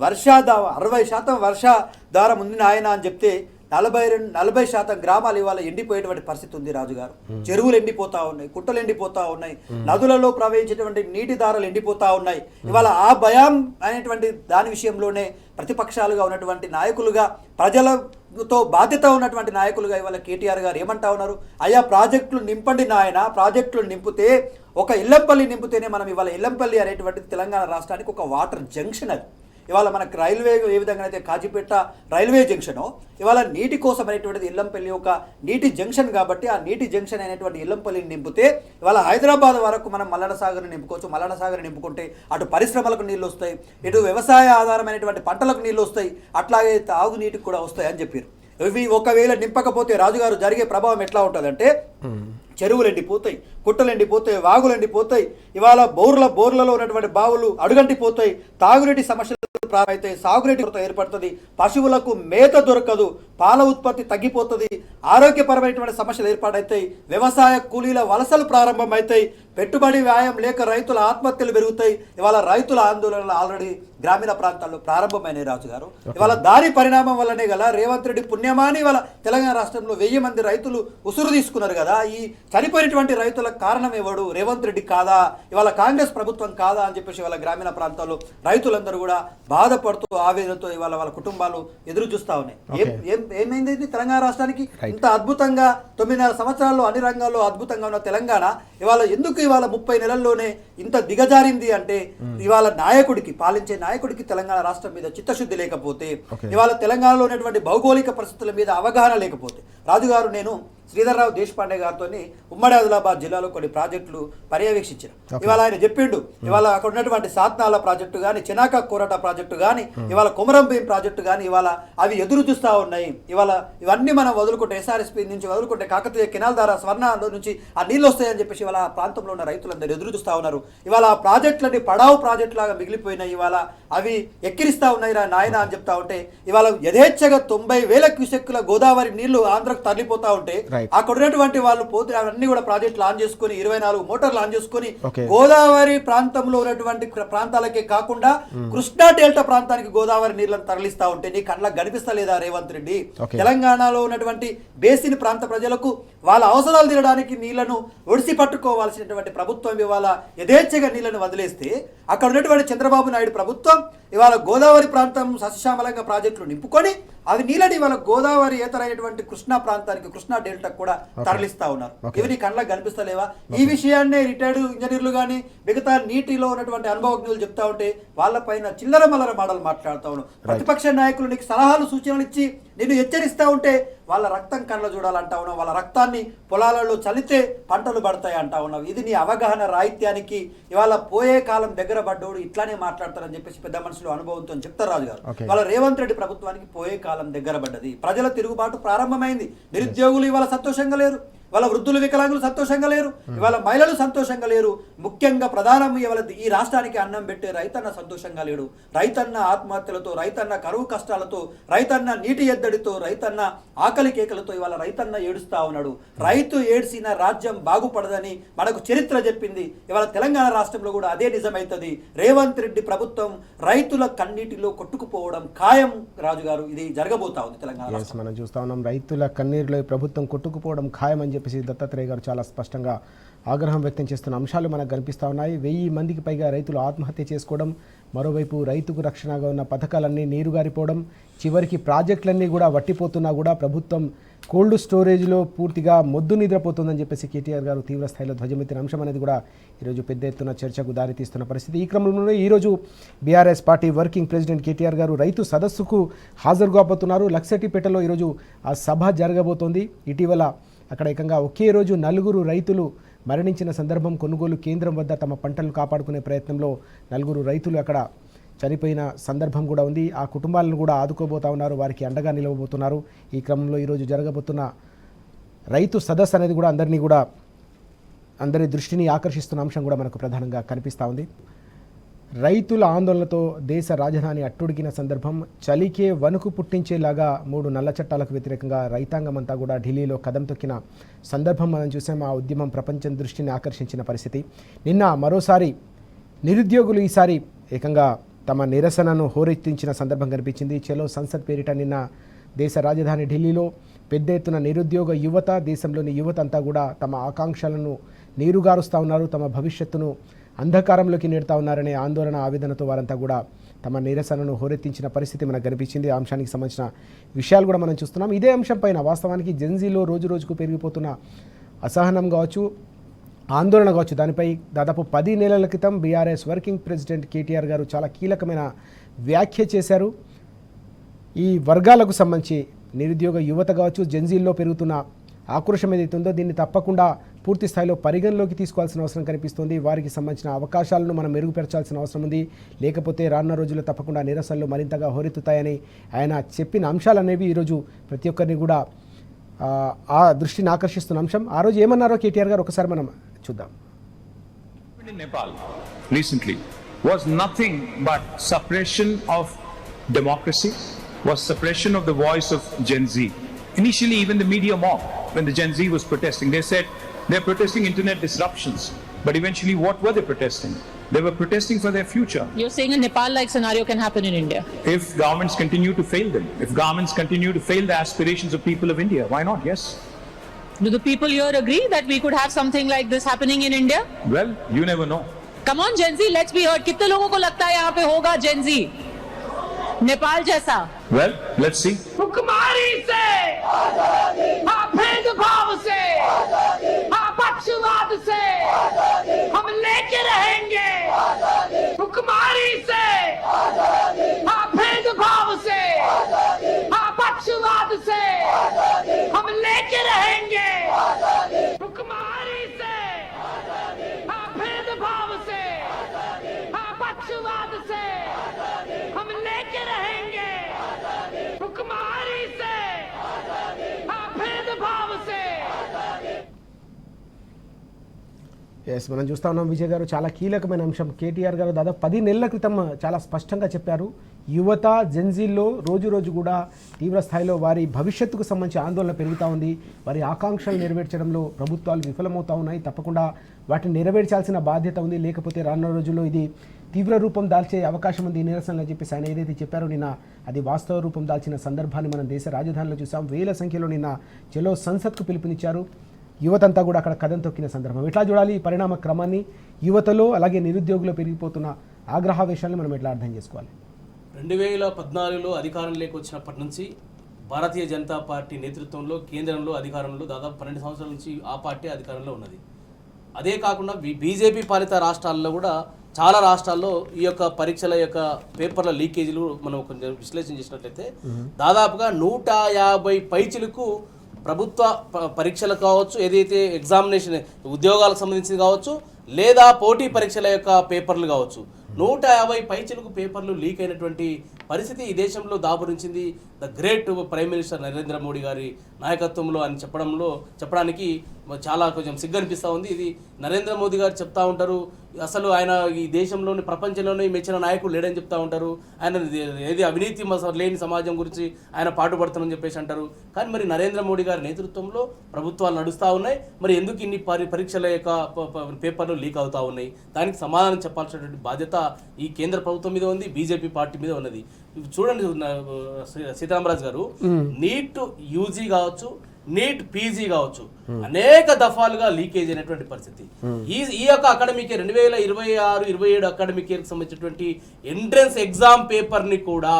60% వర్షాధారం ఉంది ఆయన అని చెప్తే 40% గ్రామాలు ఇవాళ ఎండిపోయేటువంటి పరిస్థితి ఉంది రాజుగారు. చెరువులు ఎండిపోతా ఉన్నాయి, కుట్టలు ఎండిపోతా ఉన్నాయి, నదులలో ప్రవహించేటువంటి నీటి దారాలు ఎండిపోతా ఉన్నాయి. ఇవాళ ఆ భయం అనేటువంటి దాని విషయంలోనే ప్రతిపక్షాలుగా ఉన్నటువంటి నాయకులుగా, ప్రజలతో బాధ్యత ఉన్నటువంటి నాయకులుగా ఇవాళ కేటీఆర్ గారు ఏమంటా ఉన్నారు, అయ్యా ప్రాజెక్టులు నింపండి నాయన, ప్రాజెక్టులు నింపితే ఒక ఎల్లంపల్లి నింపితేనే మనం ఇవాళ ఎల్లంపల్లి అనేటువంటిది తెలంగాణ రాష్ట్రానికి ఒక వాటర్ జంక్షన్. అది ఇవాళ మనకు రైల్వే ఏ విధంగా అయితే కాజీపేట రైల్వే జంక్షను, ఇవాళ నీటి కోసం అనేటువంటిది ఎల్లంపల్లి ఒక నీటి జంక్షన్ కాబట్టి ఆ నీటి జంక్షన్ అయినటువంటి ఎల్లంపల్లిని నింపితే ఇవాళ హైదరాబాద్ వరకు మనం మల్లన్న సాగర్ని నింపుకోవచ్చు. మల్లన్న సాగర్ నింపుకుంటే అటు పరిశ్రమలకు నీళ్ళు వస్తాయి, ఇటు వ్యవసాయ ఆధారమైనటువంటి పంటలకు నీళ్ళు వస్తాయి, అట్లాగే తాగునీటికి కూడా వస్తాయి అని చెప్పారు. ఇవి ఒకవేళ నింపకపోతే రాజుగారు జరిగే ప్రభావం ఎట్లా ఉంటుందంటే చెరువులు ఎండిపోతాయి, కుట్టలు ఎండిపోతాయి, వాగులు ఎండిపోతాయి, ఇవాళ బోర్లలో ఉన్నటువంటి బావులు అడుగంటిపోతాయి, తాగునీటి సమస్యలు ప్రారంభమైతే సాగునీటి కొరత ఏర్పడుతుంది, పశువులకు మేత దొరకదు, పాల ఉత్పత్తి తగ్గిపోతుంది, ఆరోగ్యపరమైనటువంటి సమస్యలు ఏర్పాటవుతాయి, వ్యవసాయ కూలీల వలసలు ప్రారంభమవుతాయి, పెట్టుబడి వ్యాయం లేక రైతుల ఆత్మహత్యలు పెరుగుతాయి. ఇవాళ రైతుల ఆందోళనలు ఆల్రెడీ గ్రామీణ ప్రాంతాల్లో ప్రారంభమైనాయి రాజు గారు. ఇవాళ దాని పరిణామం వల్లనే గల రేవంత్ రెడ్డి పుణ్యమాని ఇవాళ తెలంగాణ రాష్ట్రంలో 1000 మంది రైతులు ఉసురు తీసుకున్నారు కదా. ఈ చనిపోయినటువంటి రైతులకు కారణం ఎవడు? రేవంత్ రెడ్డి కాదా? ఇవాళ కాంగ్రెస్ ప్రభుత్వం కాదా అని చెప్పేసి ఇవాళ గ్రామీణ ప్రాంతాల్లో రైతులందరూ కూడా బాధపడుతూ ఆవేదనతో ఇవాళ వాళ్ళ కుటుంబాలు ఎదురు చూస్తా ఉన్నాయి. ఏమైంది తెలంగాణ రాష్ట్రానికి? ఇంత అద్భుతంగా 9.5 సంవత్సరాల్లో అన్ని రంగాల్లో అద్భుతంగా ఉన్న తెలంగాణ ఇవాళ ఎందుకు ఇవాళ 30 నెలల్లోనే ఇంత దిగజారింది అంటే ఇవాళ నాయకుడికి, పాలించే నాయకుడికి తెలంగాణ రాష్ట్రం మీద చిత్తశుద్ధి లేకపోతే, ఇవాళ తెలంగాణలో ఉన్నటువంటి భౌగోళిక పరిస్థితుల మీద అవగాహన లేకపోతే. రాజుగారు, నేను శ్రీధర్రావు దేశపాండే గారితో ఉమ్మడి ఆదిలాబాద్ జిల్లాలో కొన్ని ప్రాజెక్టులు పర్యవేక్షించారు. ఇవాళ ఆయన చెప్పిండు, ఇవాళ అక్కడ ఉన్నటువంటి సాత్నాల ప్రాజెక్టు కానీ, చినాక కోరట ప్రాజెక్టు కానీ, ఇవాళ కొమరం భీం ప్రాజెక్టు కానీ ఇవాళ అవి ఎదురు చూస్తూ ఉన్నాయి. ఇవాళ ఇవన్నీ మనం వదులుకుంటే, ఎస్ఆర్ఎస్పీ నుంచి వదులుకుంటే కాకతీయ కెనాల్ ద్వారా స్వర్ణలో నుంచి ఆ నీళ్ళు వస్తాయని చెప్పేసి ఇవాళ ఆ ప్రాంతంలో ఉన్న రైతులందరూ ఎదురు చూస్తూ ఉన్నారు. ఇవాళ ఆ ప్రాజెక్టులన్నీ పడావు ప్రాజెక్టు లాగా మిగిలిపోయినాయి. ఇవాళ అవి ఎక్కిరిస్తూ ఉన్నాయి నాయన అని చెప్తా ఉంటే, ఇవాళ యథేచ్ఛగా 90,000 క్యూసెక్కుల గోదావరి నీళ్లు ఆంధ్రకు తరలిపోతా ఉంటే అక్కడ ఉన్నటువంటి వాళ్ళు పోతే అవన్నీ కూడా ప్రాజెక్ట్ లాంచ్ చేసుకుని 24 మోటార్లు లాంచ్ చేసుకుని గోదావరి ప్రాంతంలో ఉన్నటువంటి ప్రాంతాలకే కాకుండా కృష్ణా డెల్టా ప్రాంతానికి గోదావరి నీళ్లను తరలిస్తా ఉంటే నీ కళ్ళకు కనిపిస్తలేదా రేవంత్ రెడ్డి? తెలంగాణలో ఉన్నటువంటి బేసిన్ ప్రాంత ప్రజలకు వాళ్ళ అవసరాలు తీరడానికి నీళ్లను ఒడిసి పట్టుకోవాల్సినటువంటి ప్రభుత్వం ఇవాళ యథేచ్ఛగా నీళ్లను వదిలేస్తే, అక్కడ ఉన్నటువంటి చంద్రబాబు నాయుడు ప్రభుత్వం ఇవాళ గోదావరి ప్రాంతం సస్యశ్యామలంగా ప్రాజెక్టులు నింపుకొని అవి నీళ్ళని ఇవాళ గోదావరి ఏతరైనటువంటి కృష్ణా ప్రాంతానికి, కృష్ణా డెల్టా కూడా తరలిస్తా ఉన్నారు. ఇవి నీ కళ్ళకు కనిపిస్తలేవా? ఈ విషయాన్నే రిటైర్డ్ ఇంజనీర్లు కానీ మిగతా నీటిలో ఉన్నటువంటి అనుభవజ్ఞులు చెప్తా ఉంటే వాళ్ళపైన చిల్లర మల్లర మాటలు మాట్లాడుతూ ఉన్నాం. ప్రతిపక్ష నాయకులు నీకు సలహాలు సూచనలు ఇచ్చి నిన్ను హెచ్చరిస్తూ ఉంటే వాళ్ళ రక్తం కళ్ళ చూడాలంటా ఉన్నావు, వాళ్ళ రక్తాన్ని పొలాలలో చల్లితే పంటలు పడతాయి అంటా ఉన్నావు. ఇది నీ అవగాహన రాహిత్యానికి ఇవాళ పోయే కాలం దగ్గర పడ్డోడు ఇట్లానే మాట్లాడతారని చెప్పేసి పెద్ద మనుషులు అనుభవంతో చెప్తారు రాజు గారు. వాళ్ళ రేవంత్ రెడ్డి ప్రభుత్వానికి పోయే కాలం దగ్గర పడ్డది, ప్రజల తిరుగుబాటు ప్రారంభమైంది. నిరుద్యోగులు ఇవాళ సంతోషంగా లేరు, వాళ్ళ వృద్ధులు వికలాంగులు సంతోషంగా లేరు, ఇవాళ మహిళలు సంతోషంగా లేరు. ముఖ్యంగా ప్రధానం ఇవాళ ఈ రాష్ట్రానికి అన్నం పెట్టే రైతన్న సంతోషంగా లేడు. రైతన్న ఆత్మహత్యలతో, రైతన్న కరువు కష్టాలతో, రైతన్న నీటి ఎద్దడితో, రైతన్న ఆకలి కేకలతో ఇవాళ రైతన్న ఏడుస్తా ఉన్నాడు. రైతు ఏడ్చిన రాజ్యం బాగుపడదని మనకు చరిత్ర చెప్పింది. ఇవాళ తెలంగాణ రాష్ట్రంలో కూడా అదే నిజమైతుంది. రేవంత్ రెడ్డి ప్రభుత్వం రైతుల కన్నీటిలో కొట్టుకుపోవడం ఖాయం రాజు గారు. ఇది జరగబోతా ఉంది తెలంగాణ. మనం చూస్తా ఉన్నాం, రైతుల కన్నీరులో ప్రభుత్వం కొట్టుకుపోవడం ఖాయం అని చెప్పేసి దత్తాత్రేయ గారు చాలా స్పష్టంగా ఆగ్రహం వ్యక్తం చేస్తున్న అంశాలు మనకు కనిపిస్తూ ఉన్నాయి. 1000 మందికి పైగా రైతులు ఆత్మహత్య చేసుకోవడం, మరోవైపు రైతుకు రక్షణగా ఉన్న పథకాలన్నీ నీరుగారిపోవడం, చివరికి ప్రాజెక్టులన్నీ కూడా వట్టిపోతున్నా కూడా ప్రభుత్వం కోల్డ్ స్టోరేజ్లో పూర్తిగా మొద్దు నిద్రపోతుందని చెప్పేసి కేటీఆర్ గారు తీవ్ర స్థాయిలో ధ్వజమెత్తిన అంశం అనేది కూడా ఈరోజు పెద్ద ఎత్తున చర్చకు దారితీస్తున్న పరిస్థితి. ఈ క్రమంలోనే ఈరోజు BRS party working president KTR గారు రైతు సదస్సుకు హాజరు కాబోతున్నారు. లక్సెట్టిపేటలో ఈరోజు ఆ సభ జరగబోతోంది. ఇటీవల అక్కడ ఏకంగా ఒకే రోజు 4 రైతులు మరణించిన సందర్భం, కొనుగోలు కేంద్రం వద్ద తమ పంటలను కాపాడుకునే ప్రయత్నంలో 4 రైతులు అక్కడ చనిపోయిన సందర్భం కూడా ఉంది. ఆ కుటుంబాలను కూడా ఆదుకోబోతా ఉన్నారు, వారికి అండగా నిలవబోతున్నారు. ఈ క్రమంలో ఈరోజు జరగబోతున్న రైతు సదస్సు అనేది కూడా అందరి దృష్టిని ఆకర్షిస్తున్న అంశం కూడా మనకు ప్రధానంగా కనిపిస్తూ ఉంది. రైతుల ఆందోళనతో దేశ రాజధాని అట్టుడికిన సందర్భం, చలికే వణుకు పుట్టించేలాగా 3 నల్ల చట్టాలకు వ్యతిరేకంగా రైతాంగం అంతా కూడా ఢిల్లీలో కదం తొక్కిన సందర్భం మనం చూసాం. ఆ ఉద్యమం ప్రపంచం దృష్టిని ఆకర్షించిన పరిస్థితి. నిన్న మరోసారి నిరుద్యోగులు ఈసారి ఏకంగా తమ నిరసనను హోరెత్తించిన సందర్భం కనిపించింది. చలో సంసద్ పేరిట నిన్న దేశ రాజధాని ఢిల్లీలో పెద్ద ఎత్తున నిరుద్యోగ యువత, దేశంలోని యువత అంతా కూడా తమ ఆకాంక్షలను నీరుగారుస్తూ ఉన్నారు, తమ భవిష్యత్తును అంధకారంలోకి నెడతా ఉన్నారనే ఆందోళన, ఆవేదనతో వారంతా కూడా తమ నిరసనను హోరెత్తించిన పరిస్థితి మనకు కనిపించింది. ఆ అంశానికి సంబంధించిన విషయాలు కూడా మనం చూస్తున్నాం. ఇదే అంశం పైన వాస్తవానికి జెన్జీలో రోజు రోజుకు పెరిగిపోతున్న అసహనం కావచ్చు, ఆందోళన కావచ్చు, దానిపై దాదాపు 10 నెలల క్రితం బీఆర్ఎస్ వర్కింగ్ ప్రెసిడెంట్ కేటీఆర్ గారు చాలా కీలకమైన వ్యాఖ్య చేశారు. ఈ వర్గాలకు సంబంధించి నిరుద్యోగ యువత కావచ్చు, జెన్జీల్లో పెరుగుతున్న ఆక్రోశం ఏదైతే ఉందో దీన్ని తప్పకుండా పూర్తి స్థాయిలో పరిగణలోకి తీసుకోవాల్సిన అవసరం కనిపిస్తుంది. వారికి సంబంధించిన అవకాశాలను మనం మెరుగుపరచాల్సిన అవసరం ఉంది. లేకపోతే రానున్న రోజుల్లో తప్పకుండా నిరసనలు మరింతగా హోరెత్తుతాయని ఆయన చెప్పిన అంశాలు అనేవి ఈరోజు ప్రతి ఒక్కరిని కూడా ఆ దృష్టిని ఆకర్షిస్తున్న అంశం. ఆ రోజు ఏమన్నారో కేటీఆర్ గారు ఒకసారి మనం చూద్దాం. In Nepal recently, was nothing but suppression of democracy, was suppression of the voice of Gen Z. Initially, even the media mob, when the Gen Z was protesting, they said they're protesting internet disruptions. But eventually, what were they protesting? They were protesting for their future. You're saying a Nepal-like scenario can happen in India? If governments continue to fail them, if governments continue to fail the aspirations of people of India, why not? Yes. Do the people here agree that we could have something like this happening in India? Well, you never know. Come on, Gen Z, let's be heard. कितने लोगों को लगता है यहाँ पे होगा Gen Z? नेपाल जैसा? Well, let's see. हुक्मरानी से, हाँ भेदभाव से, हाँ पक्षवाद से, हम लेके रहेंगे। हुक्मरानी से, हाँ भेदभाव से, हाँ पक्षवाद से, हम लेके रहेंगे। हुक्मरानी से, हाँ भेदभाव से, हाँ पक्षवाद से, हम लेके रहेंगे। हुक्मरानी से, हाँ भेदभाव से। ఎస్ మనం చూస్తా ఉన్నాం విజయ్ గారు చాలా కీలకమైన అంశం కేటీఆర్ గారు దాదాపు 10 నెలల క్రితం చాలా స్పష్టంగా చెప్పారు యువత జెన్జీల్లో రోజు రోజు కూడా తీవ్ర స్థాయిలో వారి భవిష్యత్తుకు సంబంధించి ఆందోళన పెరుగుతూ ఉంది వారి ఆకాంక్షలు నెరవేర్చడంలో ప్రభుత్వాలు విఫలమవుతూ ఉన్నాయి తప్పకుండా వాటిని నెరవేర్చాల్సిన బాధ్యత ఉంది లేకపోతే రానున్న రోజుల్లో ఇది తీవ్ర రూపం దాల్చే అవకాశం ఉంది నిరసనలు అని చెప్పేసి ఆయన ఏదైతే చెప్పారో నిన్న అది వాస్తవ రూపం దాల్చిన సందర్భాన్ని మనం దేశ రాజధానిలో చూసాం వేల సంఖ్యలో నిన్న చలో సంసద్కు పిలుపునిచ్చారు యువతంతా కూడా అక్కడ కదం తొక్కిన సందర్భం ఎట్లా చూడాలి ఈ పరిణామ క్రమాన్ని యువతలో అలాగే నిరుద్యోగులు పెరిగిపోతున్న ఆగ్రహావేశాలను మనం ఎట్లా అర్థం చేసుకోవాలి 2014లో అధికారంలోకి వచ్చినప్పటి నుంచి భారతీయ జనతా పార్టీ నేతృత్వంలో కేంద్రంలో అధికారంలో దాదాపు 12 సంవత్సరాల నుంచి ఆ పార్టీ అధికారంలో ఉన్నది అదే కాకుండా బీజేపీ పాలిత రాష్ట్రాల్లో కూడా చాలా రాష్ట్రాల్లో ఈ యొక్క పరీక్షల యొక్క పేపర్ల లీకేజీలు మనం కొంచెం విశ్లేషణ చేసినట్లయితే దాదాపుగా 150 పైచిలకు ప్రభుత్వ పరీక్షలు కావచ్చు ఏదైతే ఎగ్జామినేషన్ ఉద్యోగాలకు సంబంధించి కావచ్చు లేదా పోటీ పరీక్షల యొక్క పేపర్లు కావచ్చు 150 పైచిలకు పేపర్లు లీక్ అయినటువంటి పరిస్థితి ఈ దేశంలో దాపురించింది the great prime minister Narendra Modi గారి నాయకత్వంలో అని చెప్పడానికి చాలా కొంచెం సిగ్గు అనిపిస్తూ ఉంది ఇది నరేంద్ర మోదీ గారు చెప్తా ఉంటారు అసలు ఆయన ఈ దేశంలోని ప్రపంచంలోనే మెచ్చిన నాయకుడు లేడని చెప్తా ఉంటారు ఆయన ఏది అవినీతి లేని సమాజం గురించి ఆయన పాటుపడుతామని చెప్పేసి అంటారు కానీ మరి నరేంద్ర మోడీ గారి నేతృత్వంలో ప్రభుత్వాలు నడుస్తూ ఉన్నాయి మరి ఎందుకు ఇన్ని పరీక్షల యొక్క పేపర్లు లీక్ అవుతూ ఉన్నాయి దానికి సమాధానం చెప్పాల్సినటువంటి బాధ్యత ఈ కేంద్ర ప్రభుత్వం మీద ఉంది బీజేపీ పార్టీ మీద ఉన్నది చూడండి సీతారామరాజు గారు నీట్ యూజీ కావచ్చు నీట్ పీజీ కావచ్చు అనేక దఫాలుగా లీకేజ్ అయినటువంటి పరిస్థితి ఈ యొక్క అకాడమిక్ 2026-27 అకాడమిక్ ఇయర్ కి సంబంధించినటువంటి ఎంట్రన్స్ ఎగ్జామ్ పేపర్ ని కూడా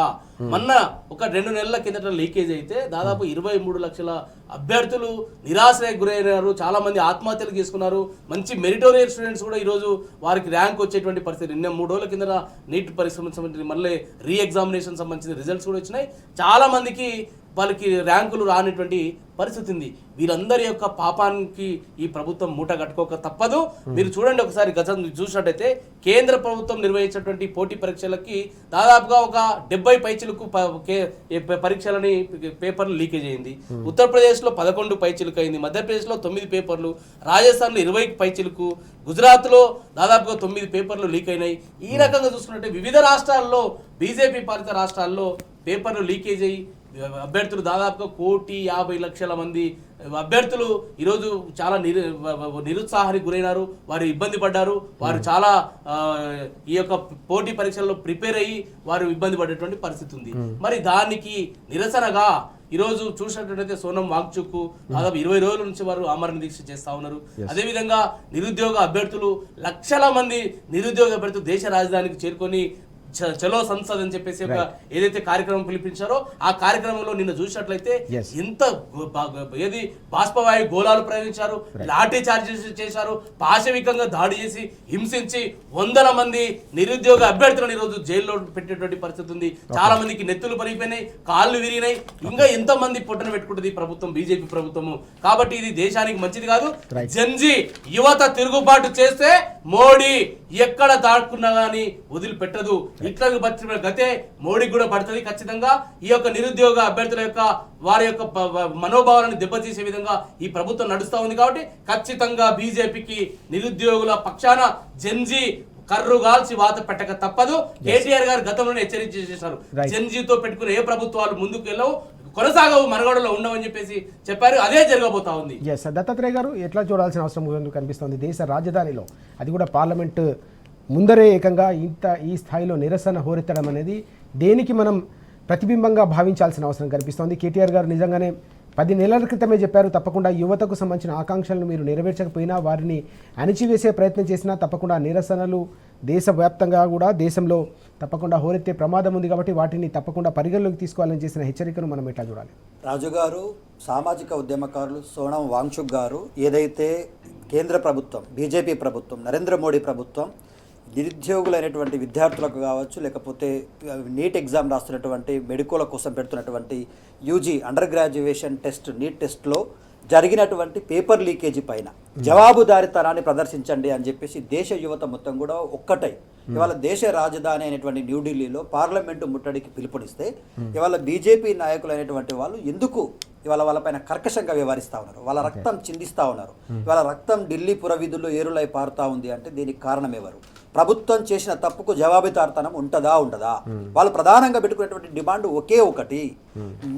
మొన్న ఒక 2 నెలల కిందట లీకేజ్ అయితే దాదాపు 23 లక్షల అభ్యర్థులు నిరాశకు గురైనారు చాలా మంది ఆత్మహత్యలు చేసుకున్నారు మంచి మెరిటోరియల్ స్టూడెంట్స్ కూడా ఈరోజు వారికి ర్యాంక్ వచ్చేటువంటి పరిస్థితి నిన్న 3 రోజుల కింద నీట్ పరీక్ష సంబంధించిన మళ్ళీ రీ ఎగ్జామినేషన్ సంబంధించిన రిజల్ట్స్ కూడా వచ్చినాయి చాలా మందికి వాళ్ళకి ర్యాంకులు రానిటువంటి పరిస్థితి ఉంది వీరందరి యొక్క పాపానికి ఈ ప్రభుత్వం మూట కట్టుకోక తప్పదు మీరు చూడండి ఒకసారి గతం చూసినట్టయితే కేంద్ర ప్రభుత్వం నిర్వహించినటువంటి పోటీ పరీక్షలకి దాదాపుగా ఒక 70 పైచిలకు పరీక్షలని పేపర్లు లీకేజ్ అయింది ఉత్తరప్రదేశ్లో 11 పైచిలకు అయింది మధ్యప్రదేశ్లో 9 పేపర్లు రాజస్థాన్లో 20 పైచిలకు గుజరాత్లో దాదాపుగా 9 పేపర్లు లీక్ అయినాయి ఈ రకంగా చూసుకున్నట్టే వివిధ రాష్ట్రాల్లో బీజేపీ పాలిత రాష్ట్రాల్లో పేపర్లు లీకేజ్ అయ్యి అభ్యర్థులు దాదాపుగా 1,50,00,000 మంది అభ్యర్థులు ఈరోజు చాలా నిరుత్సాహానికి గురైనారు వారు ఇబ్బంది పడ్డారు వారు చాలా ఈ యొక్క పోటీ పరీక్షల్లో ప్రిపేర్ అయ్యి వారు ఇబ్బంది పడేటువంటి పరిస్థితి ఉంది మరి దానికి నిరసనగా ఈరోజు చూసినట్లయితే సోనం వాంగ్చుక్ దాదాపు 20 రోజుల నుంచి వారు ఆమరణ దీక్ష చేస్తా ఉన్నారు అదేవిధంగా నిరుద్యోగ అభ్యర్థులు లక్షల మంది నిరుద్యోగ అభ్యర్థులు దేశ రాజధానికి చేరుకొని చలో సంసద్ అని చెప్పేసి ఒక ఏదైతే కార్యక్రమం పిలిపించారో ఆ కార్యక్రమంలో నిన్న చూసినట్లయితే ఎంత ఏది బాష్పవాయు గోళాలు ప్రయోగించారు లాఠీ చార్జెస్ చేశారు పాశవికంగా దాడి చేసి హింసించి 100 మంది నిరుద్యోగ అభ్యర్థులను ఈరోజు జైల్లో పెట్టేటువంటి పరిస్థితి ఉంది చాలా మందికి నెత్తులు పరిగిపోయినాయి కాళ్ళు విరిగినాయి ఇంకా ఎంత మంది పొట్టన పెట్టుకుంటుంది ప్రభుత్వం బీజేపీ ప్రభుత్వము కాబట్టి ఇది దేశానికి మంచిది కాదు జంజీ యువత తిరుగుబాటు చేస్తే మోడీ ఎక్కడ దాటుకున్నా గానీ వదిలిపెట్టదు ఇట్లా బతికిన గతే మోడీకి కూడా పడుతుంది ఖచ్చితంగా ఈ యొక్క నిరుద్యోగ అభ్యర్థుల యొక్క వారి యొక్క మనోభావాలను దెబ్బతీసే విధంగా ఈ ప్రభుత్వం నడుస్తూ ఉంది కాబట్టి ఖచ్చితంగా బీజేపీకి నిరుద్యోగుల పక్షాన జెన్జీ కర్రుగాల్చి వాత పెట్టక తప్పదు. కేటీఆర్ గారు గతంలోనే హెచ్చరించేశారు, జెన్జీతో పెట్టుకుని ఏ ప్రభుత్వాలు ముందుకు వెళ్ళవు, కొనసాగవు, మనుగడలో ఉండవని చెప్పేసి చెప్పారు. అదే జరగబోతా ఉంది. ఎస్, దత్తాత్రేయ గారు ఎట్లా చూడాల్సిన అవసరం కనిపిస్తుంది? దేశ రాజధానిలో, అది కూడా పార్లమెంట్ ముందరే ఏకంగా ఈ స్థాయిలో నిరసన హోరెత్తడం అనేది దేనికి మనం ప్రతిబింబంగా భావించాల్సిన అవసరం కనిపిస్తోంది? కేటీఆర్ గారు నిజంగానే 10 నెలల క్రితమే చెప్పారు, తప్పకుండా యువతకు సంబంధించిన ఆకాంక్షలను మీరు నెరవేర్చకపోయినా, వారిని అణిచివేసే ప్రయత్నం చేసినా తప్పకుండా నిరసనలు దేశవ్యాప్తంగా కూడా దేశంలో తప్పకుండా హోరెత్తే ప్రమాదం ఉంది, కాబట్టి వాటిని తప్పకుండా పరిగణలోకి తీసుకోవాలని చేసిన హెచ్చరికను మనం ఎట్లా చూడాలి? రాజు గారు, సామాజిక ఉద్యమకారులు సోనం వాంగ్చుక్ గారు ఏదైతే కేంద్ర ప్రభుత్వం, బీజేపీ ప్రభుత్వం, నరేంద్ర మోడీ ప్రభుత్వం నిరుద్యోగులైనటువంటి విద్యార్థులకు కావచ్చు, లేకపోతే నీట్ ఎగ్జామ్ రాస్తున్నటువంటి మెడికోల కోసం పెడుతున్నటువంటి UG under graduation test, NEET టెస్ట్లో జరిగినటువంటి పేపర్ లీకేజీ పైన జవాబుదారీతనాన్ని ప్రదర్శించండి అని చెప్పేసి దేశ యువత మొత్తం కూడా ఒక్కటై ఇవాళ దేశ రాజధాని అయినటువంటి న్యూఢిల్లీలో పార్లమెంటు ముట్టడికి పిలుపునిస్తే ఇవాళ బీజేపీ నాయకులైనటువంటి వాళ్ళు ఎందుకు ఇవాళ వాళ్ళపైన కర్కశంగా వ్యవహరిస్తూ ఉన్నారు, వాళ్ళ రక్తం చిందిస్తూ ఉన్నారు, ఇవాళ రక్తం ఢిల్లీ పురవీధుల్లో ఏరులై పారుతూ ఉంది అంటే దీనికి కారణం ఎవరు? ప్రభుత్వం చేసిన తప్పుకు జవాబుదారీతనం ఉంటుందా ఉండదా? వాళ్ళు ప్రధానంగా పెట్టుకునేటువంటి డిమాండ్ ఒకే ఒకటి,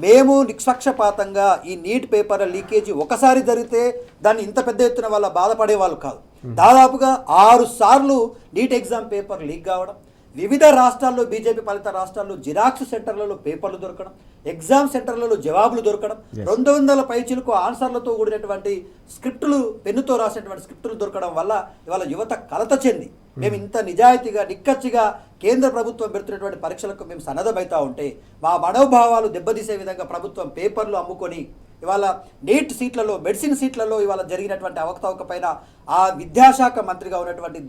మేము నిష్పక్షపాతంగా ఈ నీట్ పేపర్ల లీకేజీ ఒకసారి జరిగితే దాన్ని ఇంత పెద్ద ఎత్తున వాళ్ళ బాధపడే వాళ్ళు కాదు. దాదాపుగా 6 సార్లు నీట్ ఎగ్జామ్ పేపర్ లీక్ కావడం, వివిధ రాష్ట్రాల్లో, బీజేపీ పాలిత రాష్ట్రాల్లో జిరాక్స్ సెంటర్లలో పేపర్లు దొరకడం, ఎగ్జామ్ సెంటర్లలో జవాబులు దొరకడం, 200 పైచిలకు ఆన్సర్లతో కూడినటువంటి స్క్రిప్టులు, పెన్నుతో రాసినటువంటి స్క్రిప్టులు దొరకడం వల్ల ఇవాళ యువత కలత చెంది మేము ఇంత నిజాయితీగా నిక్కచ్చిగా కేంద్ర ప్రభుత్వం పెడుతున్నటువంటి పరీక్షలకు మేము సన్నద్ధమవుతా ఉంటే మా మనోభావాలు దెబ్బతీసే విధంగా ప్రభుత్వం పేపర్లు అమ్ముకొని ఇవాళ నీట్ సీట్లలో, మెడిసిన్ సీట్లలో ఇవాళ జరిగినటువంటి అవకతవక పైన ఆ విద్యాశాఖ మంత్రిగా ఉన్నటువంటి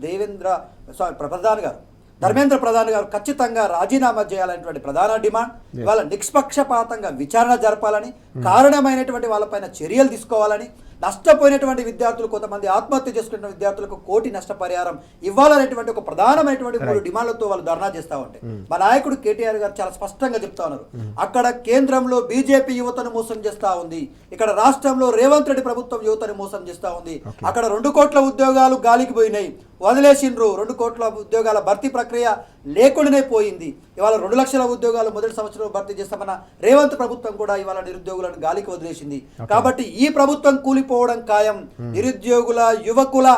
ధర్మేంద్ర ప్రధాన్ గారు ఖచ్చితంగా రాజీనామా చేయాలనేటువంటి ప్రధాన డిమాండ్. ఇవాళ నిష్పక్షపాతంగా విచారణ జరపాలని, కారణమైనటువంటి వాళ్ళపైన చర్యలు తీసుకోవాలని, నష్టపోయినటువంటి విద్యార్థులు, కొంతమంది ఆత్మహత్య చేసుకున్న విద్యార్థులకు 1 కోటి నష్టపరిహారం ఇవ్వాలనేటువంటి ఒక ప్రధానమైనటువంటి 3 డిమాండ్లతో వాళ్ళు ధర్నా చేస్తూ ఉంటే మా నాయకుడు కేటీఆర్ గారు చాలా స్పష్టంగా చెప్తా ఉన్నారు, అక్కడ కేంద్రంలో బీజేపీ యువతను మోసం చేస్తూ ఉంది, ఇక్కడ రాష్ట్రంలో రేవంత్ రెడ్డి ప్రభుత్వం యువతను మోసం చేస్తూ ఉంది, అక్కడ 2 కోట్ల ఉద్యోగాలు గాలికి పోయినాయి, వదిలేసిండ్రు, 2 కోట్ల ఉద్యోగాల భర్తీ ప్రక్రియ లేకుండానే పోయింది, ఇవాళ 2 లక్షల ఉద్యోగాలు మొదటి సంవత్సరంలో భర్తీ చేస్తామన్న రేవంత్ ప్రభుత్వం కూడా ఇవాళ నిరుద్యోగులను గాలికి వదిలేసింది. కాబట్టి ఈ ప్రభుత్వం కూలిపోవడం ఖాయం, నిరుద్యోగుల యువకుల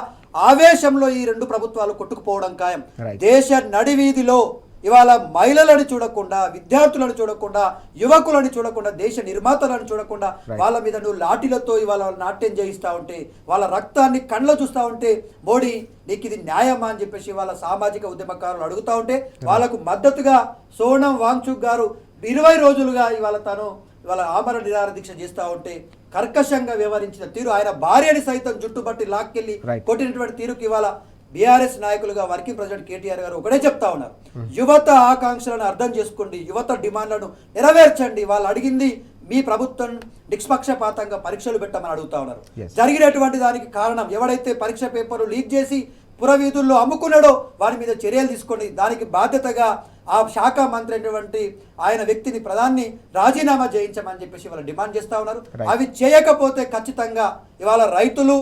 ఆవేశంలో ఈ 2 ప్రభుత్వాలు కొట్టుకుపోవడం ఖాయం. దేశ నడివీధిలో ఇవాళ మహిళలను చూడకుండా, విద్యార్థులను చూడకుండా, యువకులను చూడకుండా, దేశ నిర్మాతలను చూడకుండా వాళ్ళ మీద నువ్వు లాఠీలతో ఇవాళ నాట్యం చేయిస్తూ ఉంటే, వాళ్ళ రక్తాన్ని కళ్ళలో చూస్తూ ఉంటే మోడీ నీకు ఇది న్యాయమా అని చెప్పేసి వాళ్ళ సామాజిక ఉద్యమకారులు అడుగుతూ ఉంటే వాళ్ళకు మద్దతుగా సోనం వాంగ్చుక్ గారు 20 రోజులుగా ఇవాళ ఆమరణ నిరాహార దీక్ష చేస్తూ ఉంటే కర్కశంగా వ్యవహరించిన తీరు, ఆయన భార్యని సైతం జుట్టుబట్టి లాక్కెళ్ళి కొట్టినటువంటి తీరుకి ఇవాళ బీఆర్ఎస్ నాయకులుగా వర్కింగ్ ప్రెసిడెంట్ కేటీఆర్ గారు ఒకటే చెప్తా ఉన్నారు, యువత ఆకాంక్షలను అర్థం చేసుకోండి, యువత డిమాండ్లను నెరవేర్చండి, వాళ్ళు అడిగింది మీ ప్రభుత్వం నిష్పక్షపాతంగా పరీక్షలు పెట్టమని అడుగుతా ఉన్నారు. జరిగినటువంటి దానికి కారణం ఎవడైతే పరీక్ష పేపర్లు లీక్ చేసి పురవీధుల్లో అమ్ముకున్నాడో వారి మీద చర్యలు తీసుకోండి, దానికి బాధ్యతగా ఆ శాఖ మంత్రి అయినటువంటి ఆయన వ్యక్తిని ప్రధాని రాజీనామా చేయించమని చెప్పేసి ఇవాళ డిమాండ్ చేస్తా ఉన్నారు. అవి చేయకపోతే ఖచ్చితంగా ఇవాళ రైతులు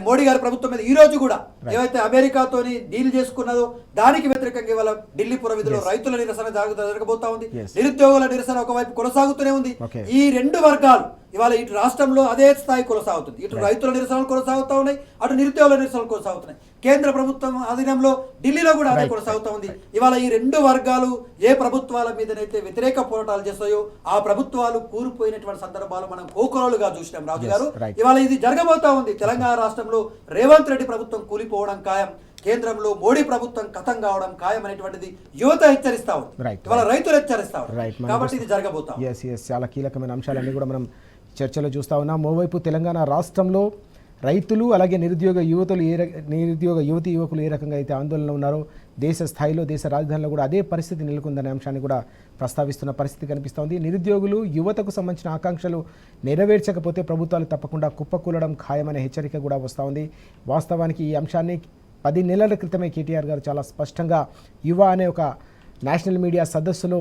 మోడీ గారి ప్రభుత్వం మీద ఈ రోజు కూడా ఏవైతే అమెరికాతోని డీల్ చేసుకున్నదో దానికి వ్యతిరేకంగా ఇవాళ ఢిల్లీ పురవీధిలో రైతుల నిరసన జరగబోతా ఉంది, నిరుద్యోగుల నిరసన ఒకవైపు కొనసాగుతూనే ఉంది. ఈ 2 వర్గాలు ఇవాళ ఇటు రాష్ట్రంలో అదే స్థాయి కొనసాగుతుంది, ఇటు రైతుల నిరసనలు కొనసాగుతూ ఉన్నాయి, అటు నిరుద్యోగుల నిరసనలు కొనసాగుతున్నాయి, కేంద్ర ప్రభుత్వం అధీనంలో ఢిల్లీలో కూడా అదే కొనసాగుతూ ఉంది. ఇవాళ ఈ 2 వర్గాలు ఏ ప్రభుత్వాల మీదనైతే వ్యతిరేక పోరాటాలు చేస్తాయో ఆ ప్రభుత్వాలు కూలిపోయినటువంటి సందర్భాలు మనం కోకొరలుగా చూసినాం. రాజు గారు, ఇవాళ ఇది జరగబోతా ఉంది. తెలంగాణ రాష్ట్రంలో రేవంత్ రెడ్డి ప్రభుత్వం కూలిపోవడం ఖాయం, కేంద్రంలో మోడీ ప్రభుత్వం ఖతం కావడం ఖాయం అనేటువంటిది యువత హెచ్చరిస్తా ఉంది, ఇవాళ రైతులు హెచ్చరిస్తా ఉన్నారు. కాబట్టి ఇది జరగబోతా. చాలా కీలకమైన అంశాలన్నీ కూడా మనం చర్చలో చూస్తా ఉన్నాం. మరోవైపు తెలంగాణ రాష్ట్రంలో రైతులు అలాగే నిరుద్యోగ యువతి యువకులు ఏ రకంగా అయితే ఆందోళనలో ఉన్నారో దేశ స్థాయిలో, దేశ రాజధానిలో కూడా అదే పరిస్థితి నెలకొందనే అంశాన్ని కూడా ప్రస్తావిస్తున్న పరిస్థితి కనిపిస్తోంది. నిరుద్యోగులు, యువతకు సంబంధించిన ఆకాంక్షలు నెరవేర్చకపోతే ప్రభుత్వాలు తప్పకుండా కుప్పకూలడం ఖాయమనే హెచ్చరిక కూడా వస్తూ ఉంది. వాస్తవానికి ఈ అంశాన్ని 10 నెలల క్రితమే కేటీఆర్ గారు చాలా స్పష్టంగా యువ అనే ఒక నేషనల్ మీడియా సదస్సులో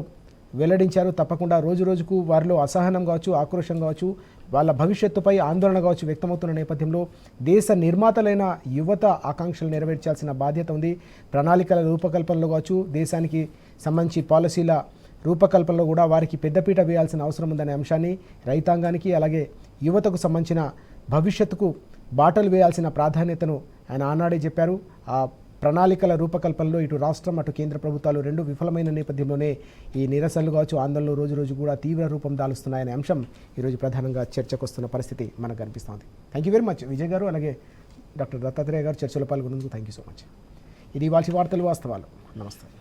వెల్లడించారు. తప్పకుండా రోజు రోజుకు వారిలో అసహనం కావచ్చు, ఆక్రోషం కావచ్చు, వాళ్ళ భవిష్యత్తుపై ఆందోళన కావచ్చు వ్యక్తమవుతున్న నేపథ్యంలో దేశ నిర్మాతలైన యువత ఆకాంక్షలు నెరవేర్చాల్సిన బాధ్యత ఉంది. ప్రణాళికల రూపకల్పనలో కావచ్చు, దేశానికి సంబంధించి పాలసీల రూపకల్పనలో కూడా వారికి పెద్దపీట వేయాల్సిన అవసరం ఉందనే అంశాన్ని రైతాంగానికి అలాగే యువతకు సంబంధించిన భవిష్యత్తుకు బాటలు వేయాల్సిన ప్రాధాన్యతను ఆయన ఆనాడే చెప్పారు. ఆ ప్రణాళికల రూపకల్పనలో ఇటు రాష్ట్రం అటు కేంద్ర ప్రభుత్వాలు రెండు విఫలమైన నేపథ్యంలోనే ఈ నిరసనలు కావచ్చు, ఆందోళనలు రోజు రోజు కూడా తీవ్ర రూపం దాలుస్తున్నాయనే అంశం ఈరోజు ప్రధానంగా చర్చకు వస్తున్న పరిస్థితి మనకు కనిపిస్తోంది. Thank you very much Vijay గారు, అలాగే డాక్టర్ దత్తాత్రేయ గారు చర్చలో పాల్గొన్నందుకు థ్యాంక్ యూ సో మచ్. ఇది ఇవాళ వార్తలు వాస్తవాలు. నమస్తే.